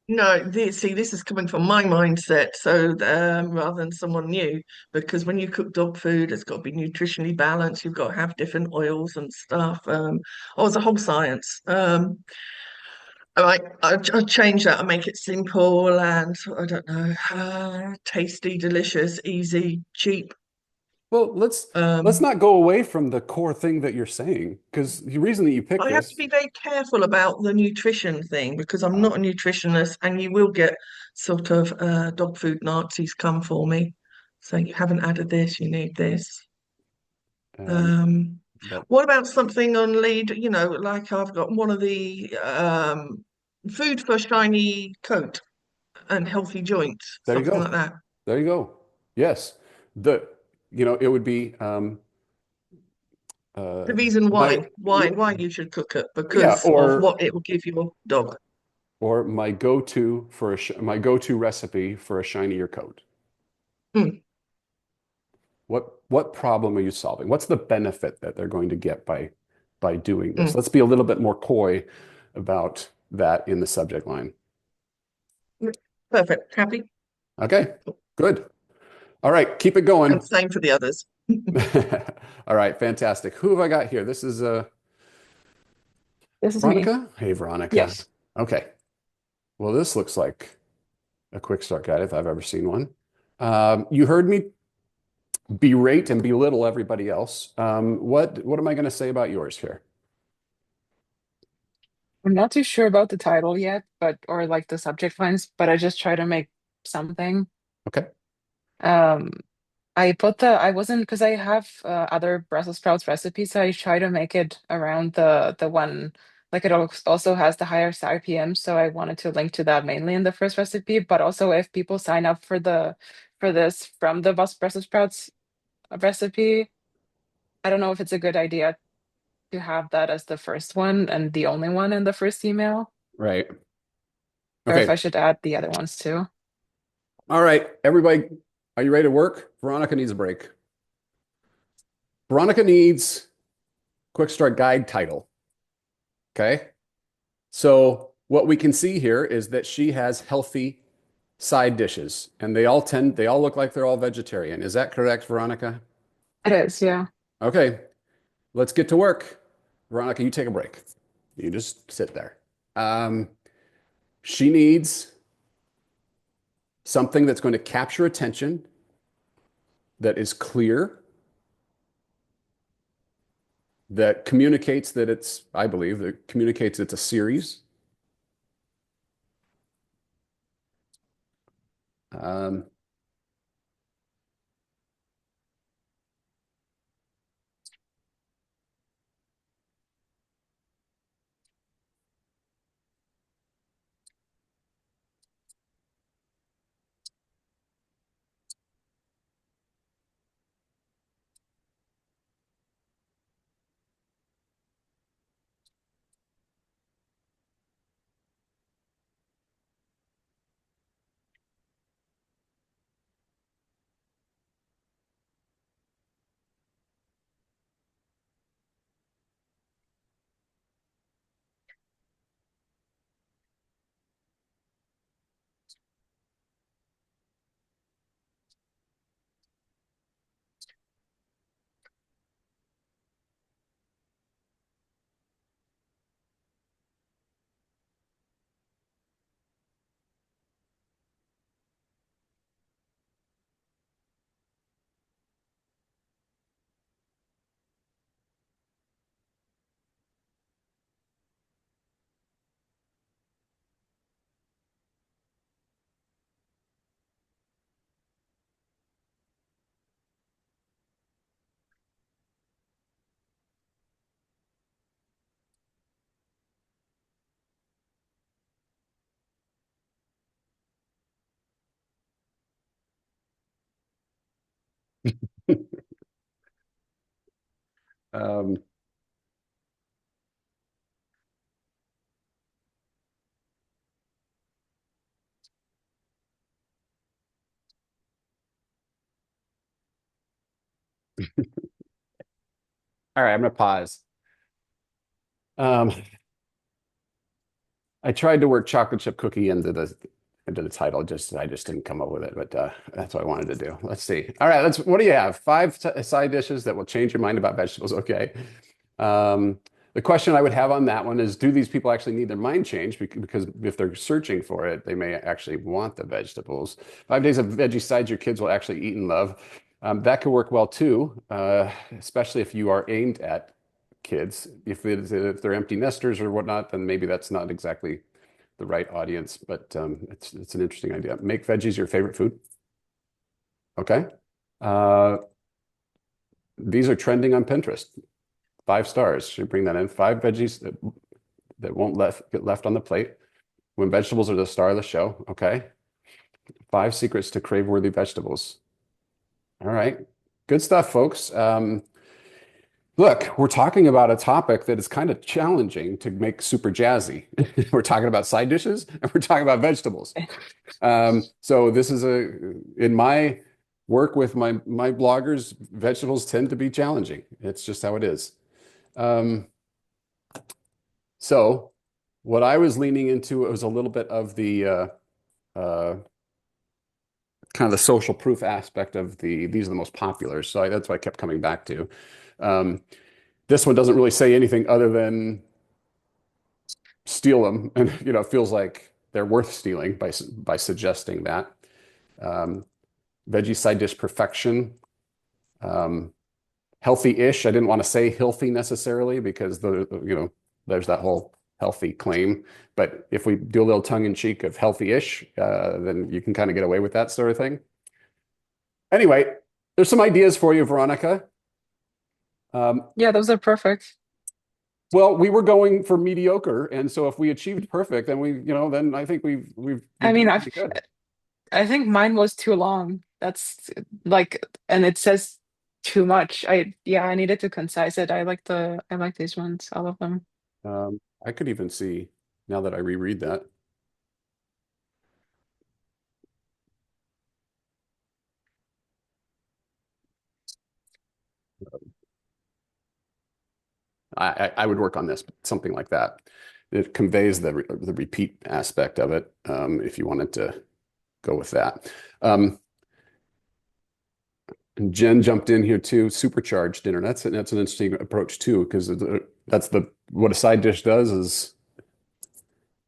no, see, this is coming from my mindset, so rather than someone new, because when you cook dog food, it's got to be nutritionally balanced. You've got to have different oils and stuff. Oh, it's a whole science. All right, I'll change that and make it simple and I don't know, tasty, delicious, easy, cheap. Well, let's Um, not go away from the core thing that you're saying, because the reason that you picked I have to this, be very careful about the nutrition thing because I'm uh, not a nutritionist, and you will get sort of dog food Nazis come for me saying you haven't added this, you need this. um, Um, but what about something on lead, like I've got one of the food for shiny coat and healthy joints, there you something go. like that. There you go. Yes. The, it would be The uh, reason my, why you should cook it yeah, because of what it will give your dog. or my go-to for my go-to recipe for a shinier coat. Mm, What problem are you solving? What's the benefit that they're going to get by doing this? mm. Let's be a little bit more coy about that in the subject line. Perfect. Happy? Okay, good. All right, keep it And going. same for the others. All right, fantastic. Who have I got here? This is This is me. Veronica. Hey, Veronica. Yes. Okay. Well, this looks like a quick start guide if I've ever seen one. You heard me berate and belittle everybody else. What am I going to say about yours here? I'm not too sure about the title yet, but or like the subject lines, but I just try to make something. Okay. Um, I wasn't because I have other Brussels sprouts recipes, so I try to make it around the one like it also has the higher RPM, so I wanted to link to that mainly in the first recipe, but also if people sign up for the for this from the Brussels sprouts recipe, I don't know if it's a good idea to have that as the first one and the only one in the first email, Right. or if Okay. I should add the other ones too. All right, everybody, are you ready to work? Veronica needs a break. Veronica needs quick start guide title. Okay. So what we can see here is that she has healthy side dishes and they all look like they're all vegetarian. Is that correct, Veronica? It is, yeah. Okay, let's get to work. Veronica, you take a break. You just sit there. Um, she needs something that's going to capture attention, that is clear, that communicates that it's, I believe, that communicates it's a series. Um, Um, all right, I'm gonna pause. Um, I tried to work chocolate chip cookie into the title. I just didn't come up with it, but that's what I wanted to do. Let's see. All right, let's. What do you have? Five side dishes that will change your mind about vegetables. Okay. Um, the question I would have on that one is, do these people actually need their mind changed? Because if they're searching for it, they may actually want the vegetables. 5 days of veggie sides your kids will actually eat and love. That could work well too, especially if you are aimed at kids. If they're empty nesters or whatnot, then maybe that's not exactly the right audience. But it's an interesting idea. Make veggies your favorite food. Okay. Uh, these are trending on Pinterest. 5 stars. Should bring that in. 5 veggies that won't get left on the plate when vegetables are the star of the show. Okay. 5 secrets to crave-worthy vegetables. All right. Good stuff, folks. Look, we're talking about a topic that is kind of challenging to make super jazzy. We're talking about side dishes and we're talking about vegetables. So this is in my work with my bloggers, vegetables tend to be challenging. It's just how it is. So what I was leaning into, it was a little bit of the kind of the social proof aspect of these are the most popular. So that's what I kept coming back to. This one doesn't really say anything other than steal them, and it feels like they're worth stealing by suggesting that. Veggie side dish perfection. Healthy-ish. I didn't want to say healthy necessarily because there's that whole healthy claim. But if we do a little tongue in cheek of healthy-ish, then you can kind of get away with that sort of thing. Anyway, there's some ideas for you, Veronica. Yeah, those are perfect. Well, we were going for mediocre, and so if we achieved perfect, then I think we've I mean, done I pretty good. I think mine was too long. That's like, and it says too much. I needed to concise it. I like these ones, all of them. I could even see now that I reread that. I would work on this, something like that. It conveys the repeat aspect of it, if you wanted to go with that. And Jen jumped in here too. Supercharged dinner. That's an interesting approach too, because what a side dish does is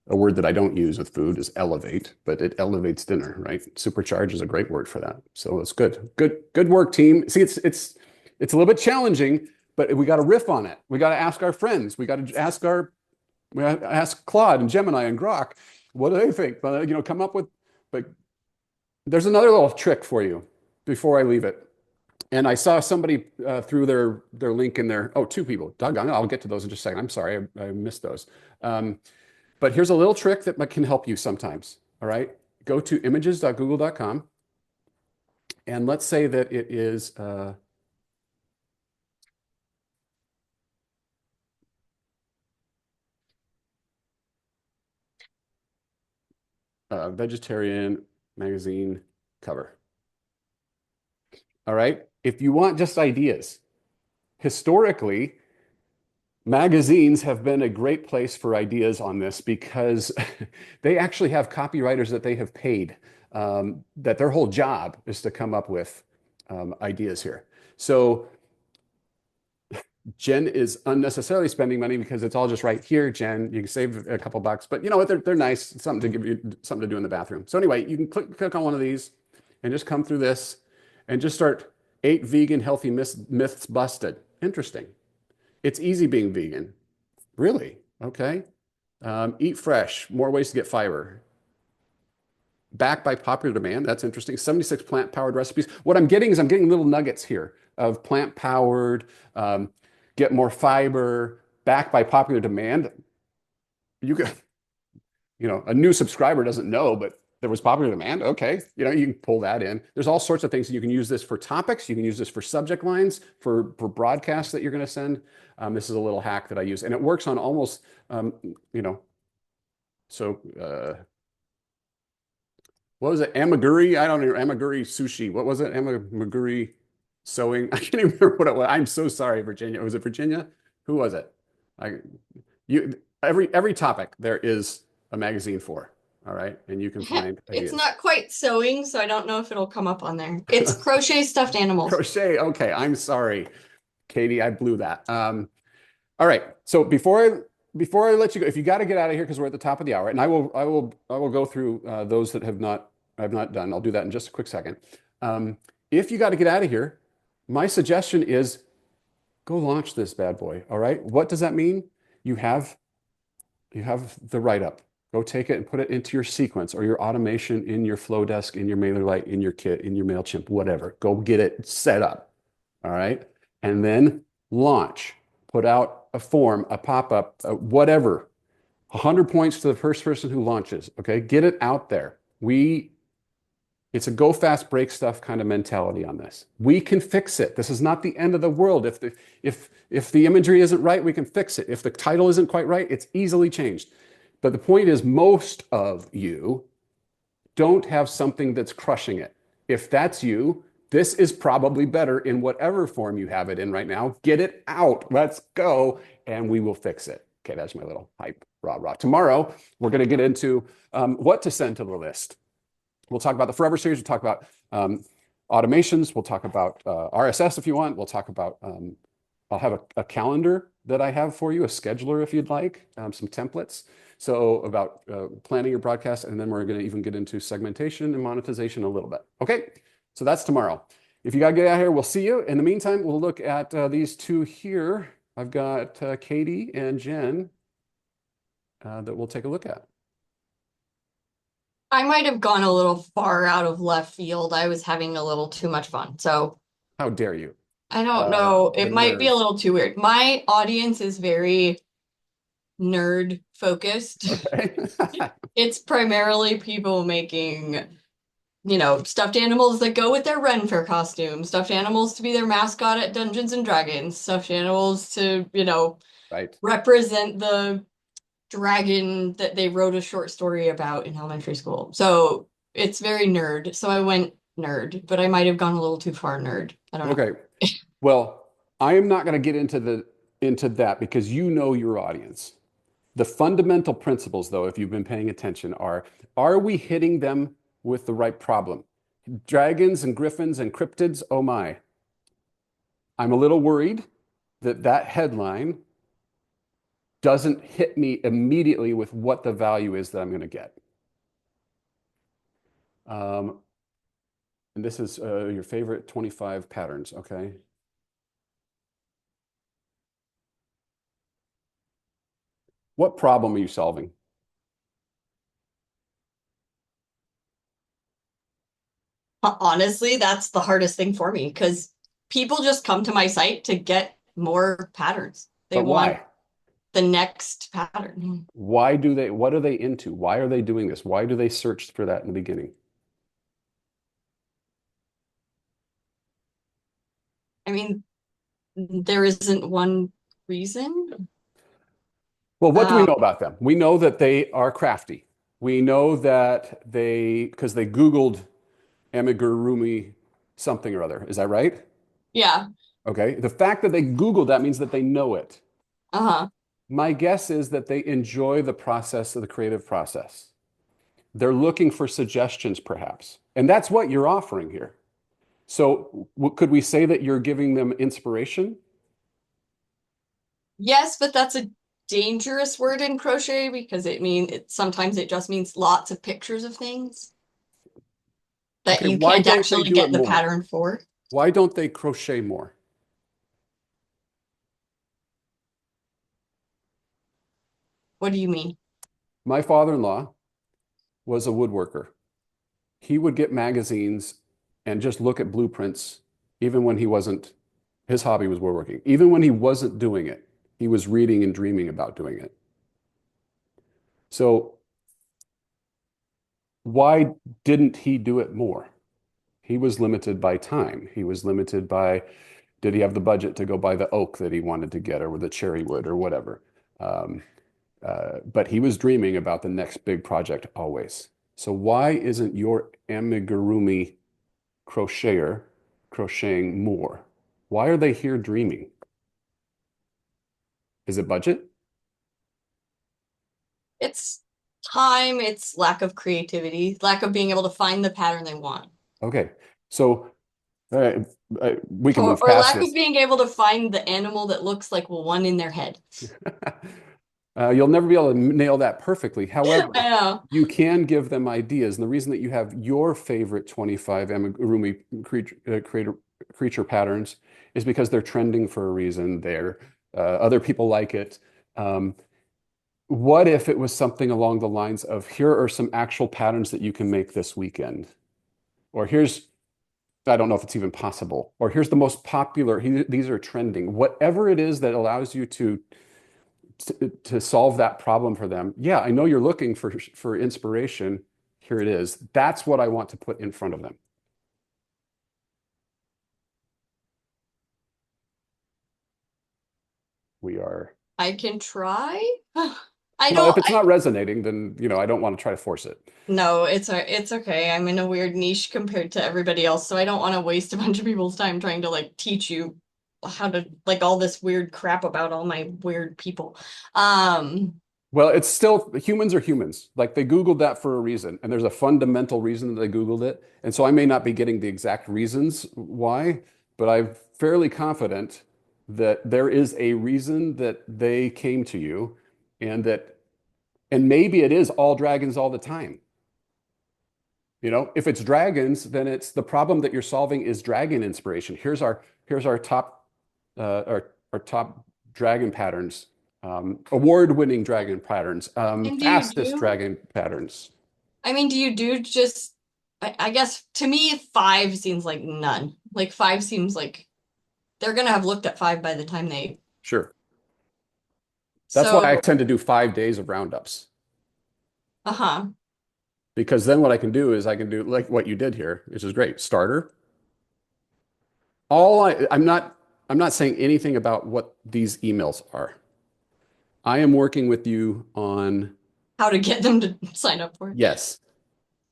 a word that I don't use with food is elevate, but it elevates dinner, right? Supercharge is a great word for that. So it's good. Good work, team. See, it's a little bit challenging, but we got to riff on it. We got to ask our friends. We got to ask Claude and Gemini and Grok, what do they think? But come up with. But there's another little trick for you before I leave it. And I saw somebody threw their link in there. Oh, 2 people. Doggone it. I'll get to those in just a second. I'm sorry, I missed those. But here's a little trick that can help you sometimes. All right. Go to images.google.com. And let's say that it is vegetarian magazine cover. All right. If you want just ideas, historically, magazines have been a great place for ideas on this because they actually have copywriters that they have paid, that their whole job is to come up with ideas here. So Jen is unnecessarily spending money because it's all just right here, Jen. You can save a couple bucks, but you know what? They're nice. It's something to give you something to do in the bathroom. So anyway, you can click on one of these and just come through this and just start 8 vegan healthy myths busted. Interesting. It's easy being vegan. Really? Okay. Eat fresh. More ways to get fiber. Backed by popular demand. That's interesting. 76 plant-powered recipes. What I'm getting little nuggets here of plant-powered, get more fiber, backed by popular demand. You could, a new subscriber doesn't know, but there was popular demand. Okay, you can pull that in. There's all sorts of things. You can use this for topics. You can use this for subject lines, for broadcasts that you're going to send. This is a little hack that I use, and it works on almost, so what was it? Amaguri? I don't know. Amaguri sushi. What was it? Amaguri sewing. I can't even remember what it was. I'm so sorry, Virginia. Was it Virginia? Who was it? Every topic there is a magazine for. All right, and you can find ideas. It's not quite sewing, so I don't know if it'll come up on there. It's crochet stuffed animals. Crochet. Okay, I'm sorry, Katie. I blew that. All right. So before I let you go, if you got to get out of here because we're at the top of the hour, and I will go through those that I've not done. I'll do that in just a quick second. If you got to get out of here, my suggestion is go launch this bad boy. All right. What does that mean? You have the write-up. Go take it and put it into your sequence or your automation in your Flowdesk, in your MailerLite, in your Kit, in your MailChimp, whatever. Go get it set up. All right. And then launch. Put out a form, a pop-up, whatever. 100 points to the first person who launches. Okay. Get it out there. It's a go fast, break stuff kind of mentality on this. We can fix it. This is not the end of the world. If the imagery isn't right, we can fix it. If the title isn't quite right, it's easily changed. But the point is, most of you don't have something that's crushing it. If that's you, this is probably better in whatever form you have it in right now. Get it out. Let's go, and we will fix it. Okay, that's my little hype, rah, rah. Tomorrow, we're going to get into what to send to the list. We'll talk about the Forever series. We'll talk about automations. We'll talk about RSS if you want. We'll talk about, I'll have a calendar that I have for you, a scheduler if you'd like, some templates. So about planning your broadcast, and then we're going to even get into segmentation and monetization a little bit. Okay, so that's tomorrow. If you got to get out here, we'll see you. In the meantime, we'll look at these two here. I've got Katie and Jen that we'll take a look at. I might have gone a little far out of left field. I was having a little too much fun. So How dare you? I don't know. the It might be a nerds. little too weird. My audience is very nerd focused. Okay. It's primarily people making, stuffed animals that go with their Ren Fair costume, stuffed animals to be their mascot at Dungeons and Dragons, stuffed animals to, Right. represent the dragon that they wrote a short story about in elementary school. So it's very nerd. So I went nerd, but I might have gone a little too far nerd. I don't know. Okay. Well, I am not going to get into that because you know your audience. The fundamental principles, though, if you've been paying attention, are we hitting them with the right problem? Dragons and griffins and cryptids, oh my. I'm a little worried that headline doesn't hit me immediately with what the value is that I'm going to get. And this is your favorite 25 patterns, okay? What problem are you solving? Honestly, that's the hardest thing for me because people just come to my site to get more patterns. They But want why? the next pattern. What are they into? Why are they doing this? Why do they search for that in the beginning? I mean, there isn't one reason. Well, what do we know about them? We know that they are crafty. We know that because they Googled amigurumi something or other. Is that right? Yeah. Okay. The fact that they Googled that means that they know it. Uh-huh. My guess is that they enjoy the process of the creative process. They're looking for suggestions, perhaps. And that's what you're offering here. So could we say that you're giving them inspiration? Yes, but that's a dangerous word in crochet because sometimes it just means lots of pictures of things that Okay, you why can't don't they actually do get it the more? pattern for. Why don't they crochet more? What do you mean? My father-in-law was a woodworker. He would get magazines and just look at blueprints, even when his hobby was woodworking. Even when he wasn't doing it, he was reading and dreaming about doing it. So why didn't he do it more? He was limited by time. He was limited by, did he have the budget to go buy the oak that he wanted to get or the cherry wood or whatever? But he was dreaming about the next big project always. So why isn't your amigurumi crocheter crocheting more? Why are they here dreaming? Is it budget? It's time, it's lack of creativity, lack of being able to find the pattern they want. Okay, so we can Or, move or past lack this. of being able to find the animal that looks like one in their head. You'll never be able to nail that perfectly. However, I know. you can give them ideas. And the reason that you have your favorite 25 amigurumi creature patterns is because they're trending for a reason. Other people like it. What if it was something along the lines of, here are some actual patterns that you can make this weekend? Or I don't know if it's even possible. Or here's the most popular, these are trending. Whatever it is that allows you to solve that problem for them. Yeah, I know you're looking for inspiration. Here it is. That's what I want to put in front of them. I can try. If it's not resonating, then I don't want to try to force it. No, it's okay. I'm in a weird niche compared to everybody else, so I don't want to waste a bunch of people's time trying to like teach you how to like all this weird crap about all my weird people. Well, it's still, humans are humans. Like they Googled that for a reason, and there's a fundamental reason that they Googled it. And so I may not be getting the exact reasons why, but I'm fairly confident that there is a reason that they came to you, and maybe it is all dragons all the time. If it's dragons, then it's the problem that you're solving is dragon inspiration. Here's our top top dragon patterns, award-winning dragon patterns, fastest dragon patterns. I mean, do you do just, I guess to me, 5 seems like none. Like 5 seems like they're going to have looked at 5 by the time they. Sure. That's why I tend to do 5 days of roundups. Uh-huh. Because then what I can do is I can do like what you did here, which is great. Starter. I'm not saying anything about what these emails are. I am working with you on how to get them to sign up for it. Yes.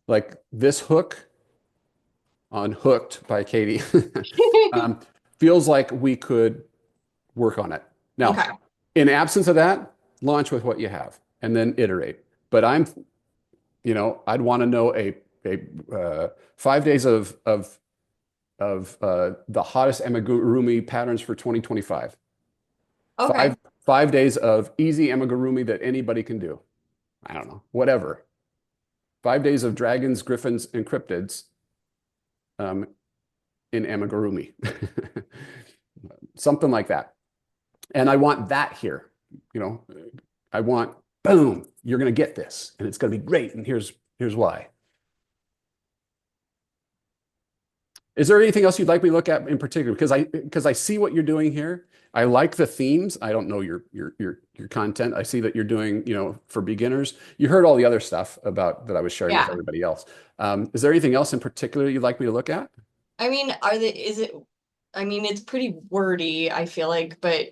Like this hook on Hooked by Katie feels like we could work on it. Now, in absence of that, launch with what you have and then iterate. But I'd want to know a 5 days of the hottest amigurumi patterns for 2025. Okay. 5 days of easy amigurumi that anybody can do. I don't know, whatever. 5 days of dragons, griffins, and cryptids in amigurumi. Something like that. And I want that here. I want, boom, you're going to get this, and it's going to be great, and here's why. Is there anything else you'd like me to look at in particular? Because I see what you're doing here. I like the themes. I don't know your content. I see that you're doing, for beginners. You heard all the other stuff about that I was sharing with everybody else. Is there anything else in particular you'd like me to look at? I mean, it's pretty wordy, I feel like, but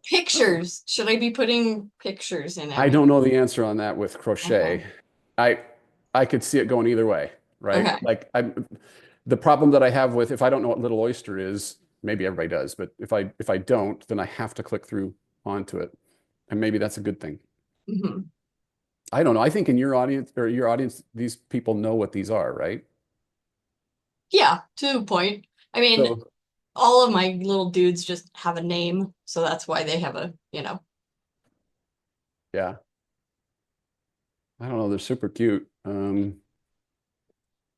pictures. Should I be putting pictures in it? I don't know the answer on that with crochet. I could see it going either way, right? Okay. Like the problem that I have with, if I don't know what Little Oyster is, maybe everybody does, but if I don't, then I have to click through onto it. And maybe that's a good thing. Mm-hmm. I don't know. I think in your audience, these people know what these are, right? Yeah, to a point. I mean, all of my little dudes just have a name, so that's why they have a, Yeah. I don't know. They're super cute.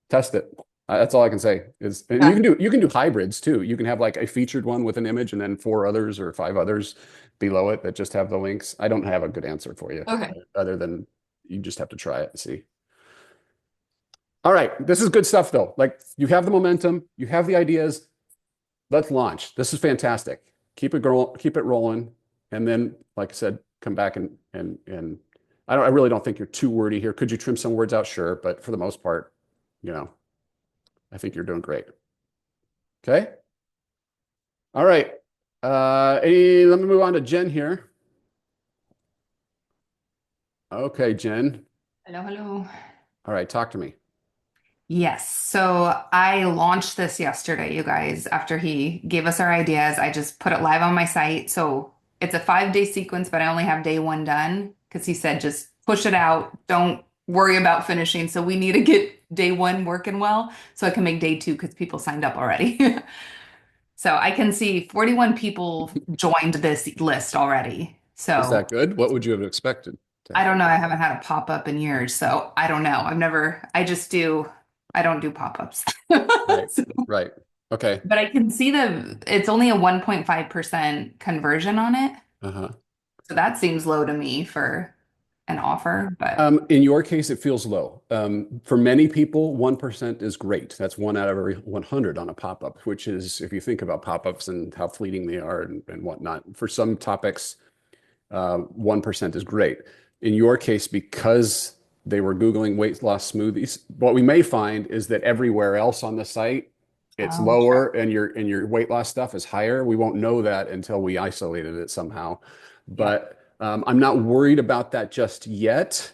Test it. That's all I can say is, and you can do hybrids too. You can have like a featured one with an image and then 4 others or 5 others below it that just have the links. I don't have a good answer for you. Okay. Other than you just have to try it and see. All right. This is good stuff though. Like you have the momentum, you have the ideas. Let's launch. This is fantastic. Keep it rolling. And then, like I said, come back and I really don't think you're too wordy here. Could you trim some words out? Sure. But for the most part, I think you're doing great. Okay. All right. Let me move on to Jen here. Okay, Jen. Hello, hello. All right, talk to me. Yes, so I launched this yesterday, you guys. After he gave us our ideas, I just put it live on my site. So it's a 5-day sequence, but I only have day 1 done because he said just push it out. Don't worry about finishing. So we need to get day 1 working well so I can make day 2 because people signed up already. So I can see 41 people joined this list already. Is So that good? What would you have expected to I have? don't know. I haven't had a pop-up in years, so I don't know. I don't do pop-ups. Right. So- Right. Okay. but I can see it's only a 1.5% conversion on it. Uh-huh. So that seems low to me for an offer, but In your case, it feels low. For many people, 1% is great. That's 1 out of every 100 on a pop-up, which is, if you think about pop-ups and how fleeting they are and whatnot, for some topics, 1% is great. In your case, because they were Googling weight loss smoothies, what we may find is that everywhere else on the site, it's Oh, lower and your weight loss stuff is higher. We won't know that until we isolated it somehow. But I'm not worried about that just yet.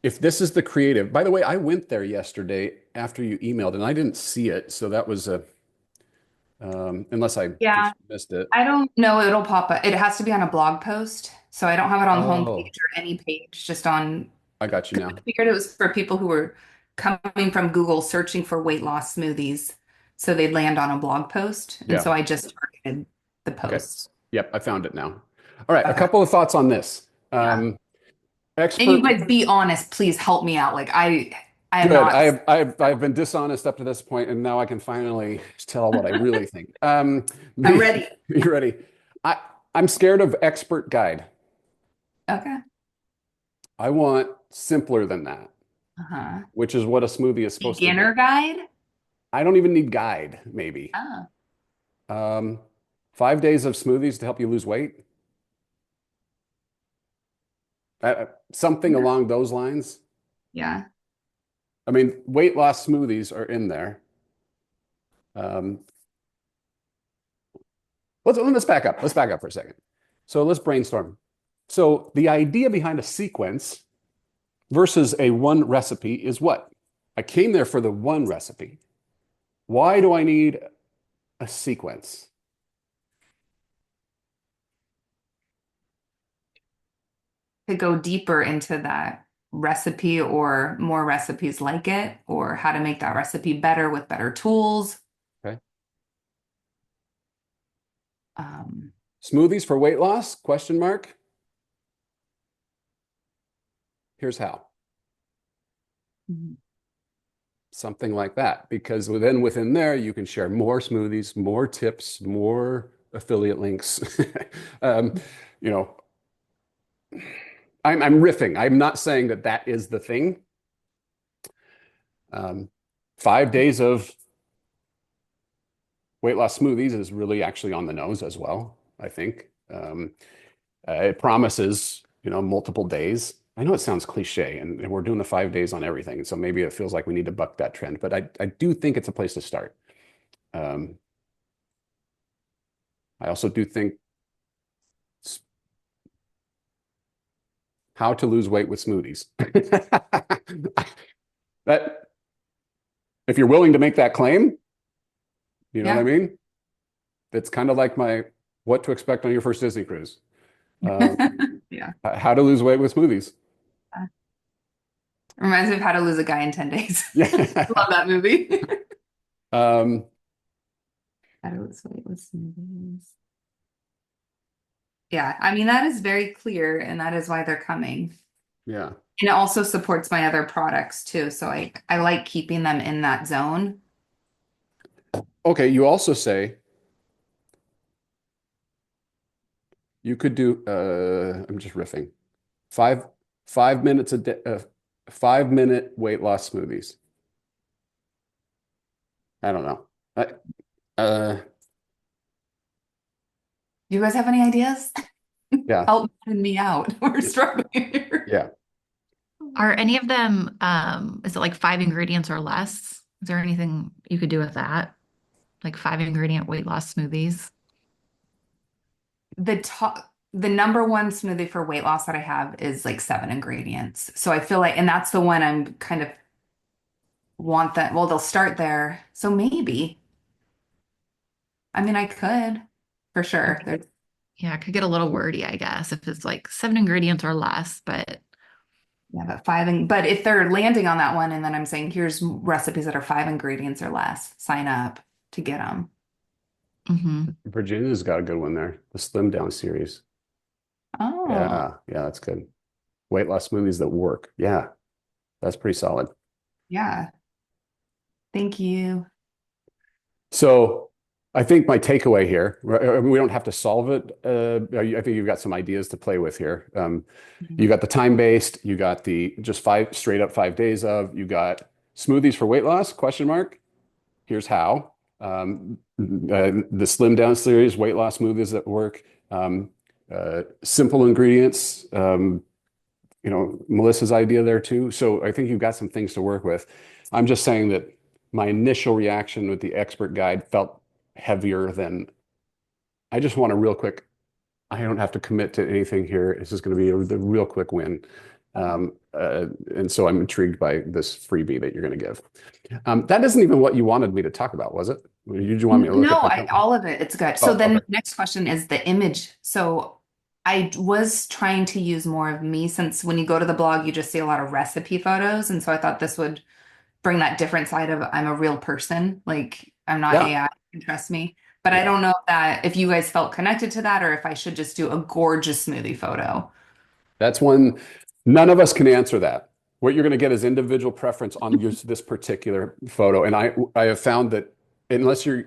If this is the creative, by the way, I went there yesterday after you emailed and I didn't see it. So that was unless I yeah. just missed it. I don't know. It'll pop up. It has to be on a blog post. So I don't have it on the Oh, homepage or any page, just on. I got you now. I figured it was for people who were coming from Google searching for weight loss smoothies. So they'd land on a blog post. And Yeah. so I just targeted the Okay. posts. Yep, I found it now. All right, a Okay. couple of thoughts on this. Yeah. And you Expert. guys be honest, please help me out. Like I am Good. not. I've been dishonest up to this point, and now I can finally tell what I really think. I'm ready. You ready? I'm scared of expert guide. Okay. I want simpler than that, Uh-huh. which is what a smoothie is supposed to Beginner be. guide? I don't even need guide, maybe. Oh. 5 days of smoothies to help you lose weight. Something Yeah. along those lines. Yeah. I mean, weight loss smoothies are in there. Let's back up. Let's back up for a second. So let's brainstorm. So the idea behind a sequence versus a one recipe is what? I came there for the one recipe. Why do I need a sequence? To go deeper into that recipe or more recipes like it, or how to make that recipe better with better tools. Okay. Um, Smoothies for weight loss? Question mark. Here's how. mhm. Something like that, because then within there you can share more smoothies, more tips, more affiliate links. You know, I'm riffing. I'm not saying that that is the thing. 5 days of weight loss smoothies is really actually on the nose as well, I think. It promises, multiple days. I know it sounds cliche, and we're doing the 5 days on everything, so maybe it feels like we need to buck that trend, but I do think it's a place to start. I also do think how to lose weight with smoothies. That if you're willing to make that claim, you know what I mean? It's kind of like my what to expect on your first Disney cruise. Yeah. How to lose weight with smoothies. Reminds me of How to Lose a Guy in 10 Days. Yeah. Love that movie. Um, How to Lose Weight with Smoothies. Yeah, I mean, that is very clear, and that is why they're coming. yeah. And it also supports my other products too. So I like keeping them in that zone. Okay, you also say you could do I'm just riffing. 5 minutes a day, 5 minute weight loss smoothies. I don't know. Do you guys have any ideas? Yeah. Help me out. We're struggling here. Yeah. Are any of them, is it like 5 ingredients or less? Is there anything you could do with that? Like 5 ingredient weight loss smoothies? The number one smoothie for weight loss that I have is like 7 ingredients. So I feel like, and that's the one I'm kind of want that. Well, they'll start there. So maybe. I mean, I could for sure. There's, Yeah, it could get a little wordy, I guess, if it's like 7 ingredients or less, but yeah, but but if they're landing on that one and then I'm saying here's recipes that are 5 ingredients or less, sign up to get them. mhm. Virginia's got a good one there. The Slim Down series. Oh, Yeah, that's good. Weight loss smoothies that work. Yeah, that's pretty solid. yeah. Thank you. So I think my takeaway here, we don't have to solve it. I think you've got some ideas to play with here. You got the time-based, you got the just straight up 5 days of, you got smoothies for weight loss, question mark. Here's how. The Slim Down series, weight loss smoothies that work. Simple ingredients. Melissa's idea there too. So I think you've got some things to work with. I'm just saying that my initial reaction with the expert guide felt heavier than I just want a real quick. I don't have to commit to anything here. This is going to be the real quick win. And so I'm intrigued by this freebie that you're going to give. That isn't even what you wanted me to talk about, was it? You just want me to look No, at all of it. It's good. So Oh, then okay. the next question is the image. So I was trying to use more of me since when you go to the blog, you just see a lot of recipe photos. And so I thought this would bring that different side of I'm a real person. Like I'm not Yeah. AI, you can trust me. But I Yeah. don't know if you guys felt connected to that or if I should just do a gorgeous smoothie photo. That's one. None of us can answer that. What you're going to get is individual preference on this particular photo. And I have found that unless you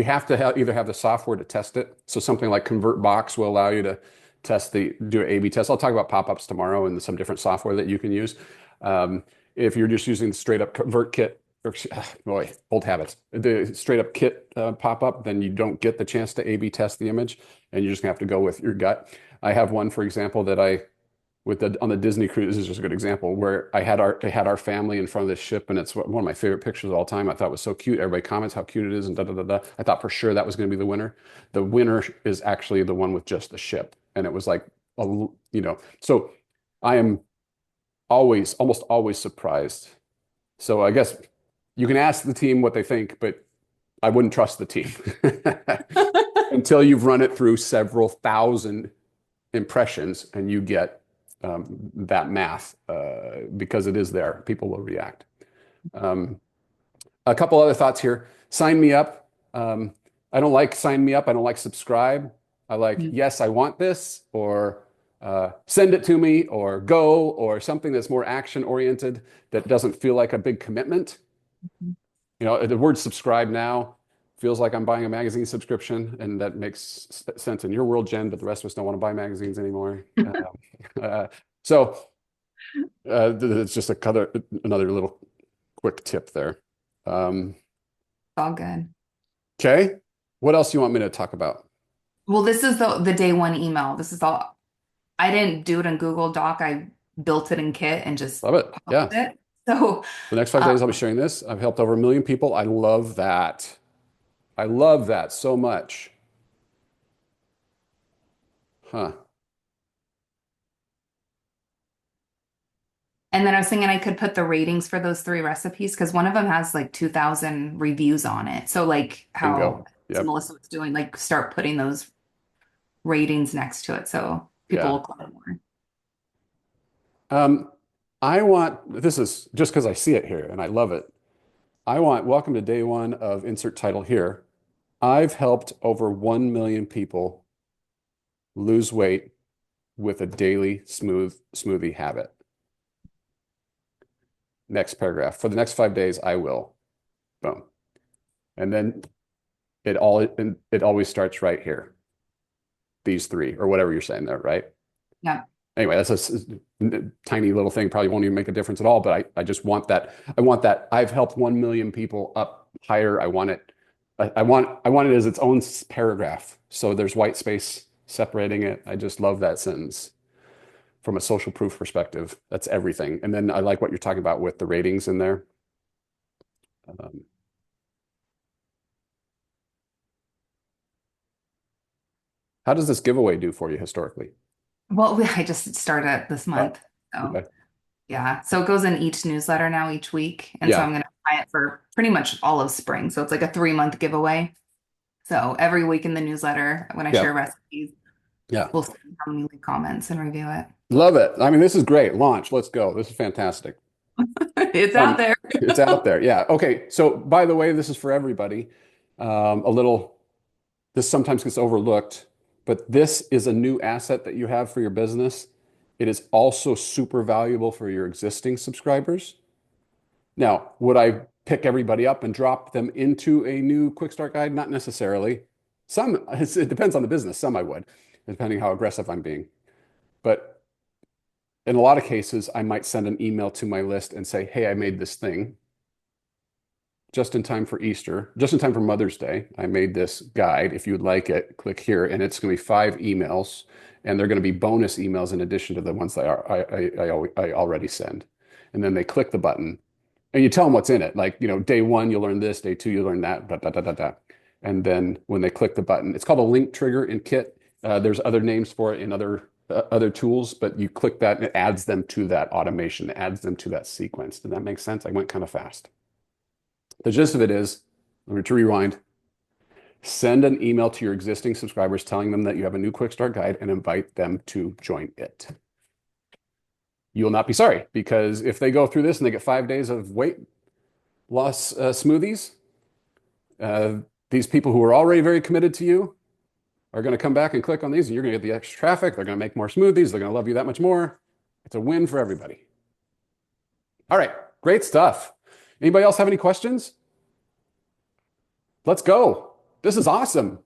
have to either have the software to test it. So something like ConvertBox will allow you to do an A/B test. I'll talk about pop-ups tomorrow and some different software that you can use. If you're just using the straight up ConvertKit, boy, old habits, the straight up kit pop-up, then you don't get the chance to A/B test the image, and you're just gonna have to go with your gut. I have one, for example, that on the Disney cruise. This is just a good example where I had our family in front of this ship, and it's one of my favorite pictures of all time. I thought it was so cute. Everybody comments how cute it is, and da da da da. I thought for sure that was going to be the winner. The winner is actually the one with just the ship, and it was like So I am almost always surprised. So I guess you can ask the team what they think, but I wouldn't trust the team until you've run it through several thousand impressions and you get that math because it is there. People will react. A couple other thoughts here. Sign me up. I don't like sign me up. I don't like subscribe. I like, yes, I want this, or send it to me, or go, or something that's more action oriented that doesn't feel like a big commitment. The word subscribe now feels like I'm buying a magazine subscription, and that makes sense in your world, Jen, but the rest of us don't want to buy magazines anymore. So it's just another little quick tip there. All good. Okay. What else do you want me to talk about? Well, this is the day one email. This is all. I didn't do it in Google Doc. I built it in Kit and just Love it. Yeah. published it. So The next 5 days, I'll be sharing this. I've helped over 1 million people. I love that. I love that so much. Huh. and then I was thinking I could put the ratings for those 3 recipes because one of them has like 2,000 reviews on it. So like how Bingo. Yep. Melissa was doing, like start putting those ratings next to it so people Yeah. will click more. This is just because I see it here and I love it. Welcome to day one of insert title here. I've helped over 1 million people lose weight with a daily smoothie habit. Next paragraph. For the next 5 days, I will. Boom. And then it always starts right here. These 3 or whatever you're saying there, right? Yeah. Anyway, that's a tiny little thing, probably won't even make a difference at all, but I just want that. I want that. I've helped 1 million people up higher. I want it. I want it as its own paragraph. So there's white space separating it. I just love that sentence. from a social proof perspective. That's everything. And then I like what you're talking about with the ratings in there. How does this giveaway do for you historically? Well, I just started it this month. So Okay. yeah. So it goes in each newsletter now each week. And so Yeah. I'm going to try it for pretty much all of spring. So it's like a 3-month giveaway. So every week in the newsletter, when I Yeah. share recipes, Yeah. we'll see how many leave comments and review it. Love it. I mean, this is great. Launch. Let's go. This is fantastic. It's out there. It's out there. Yeah. Okay. So by the way, this is for everybody. This sometimes gets overlooked, but this is a new asset that you have for your business. It is also super valuable for your existing subscribers. Now, would I pick everybody up and drop them into a new quick start guide? Not necessarily. It depends on the business. Some I would, depending how aggressive I'm being. But in a lot of cases, I might send an email to my list and say, hey, I made this thing just in time for Easter, just in time for Mother's Day. I made this guide. If you would like it, click here, and it's going to be 5 emails, and they're going to be bonus emails in addition to the ones that I already send. And then they click the button, and you tell them what's in it. Like, day 1, you'll learn this, day 2, you'll learn that, da, da, da, da, da. And then when they click the button, it's called a link trigger in Kit. There's other names for it in other tools, but you click that and it adds them to that automation, adds them to that sequence. Did that make sense? I went kind of fast. The gist of it is, to rewind, send an email to your existing subscribers telling them that you have a new quick start guide and invite them to join it. You will not be sorry, because if they go through this and they get 5 days of weight loss smoothies, these people who are already very committed to you are going to come back and click on these, and you're going to get the extra traffic. They're going to make more smoothies. They're going to love you that much more. It's a win for everybody. All right, great stuff. Anybody else have any questions? Let's go. This is awesome.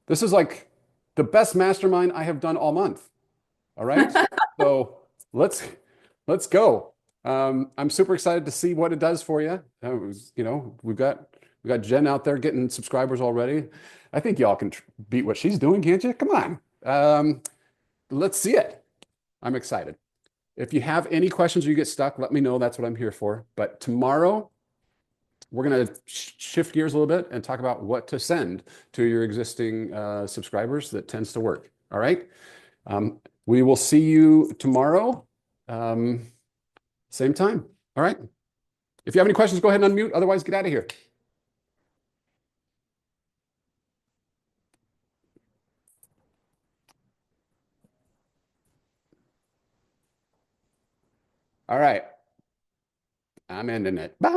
This is like the best mastermind I have done all month. All right. So let's go. I'm super excited to see what it does for you. We've got Jen out there getting subscribers already. I think y'all can beat what she's doing, can't you? Come on. Let's see it. I'm excited. If you have any questions or you get stuck, let me know. That's what I'm here for. But tomorrow, we're going to shift gears a little bit and talk about what to send to your existing subscribers that tends to work. All right. We will see you tomorrow, same time. All right. If you have any questions, go ahead and unmute. Otherwise, get out of here. All right. I'm ending it. Bye.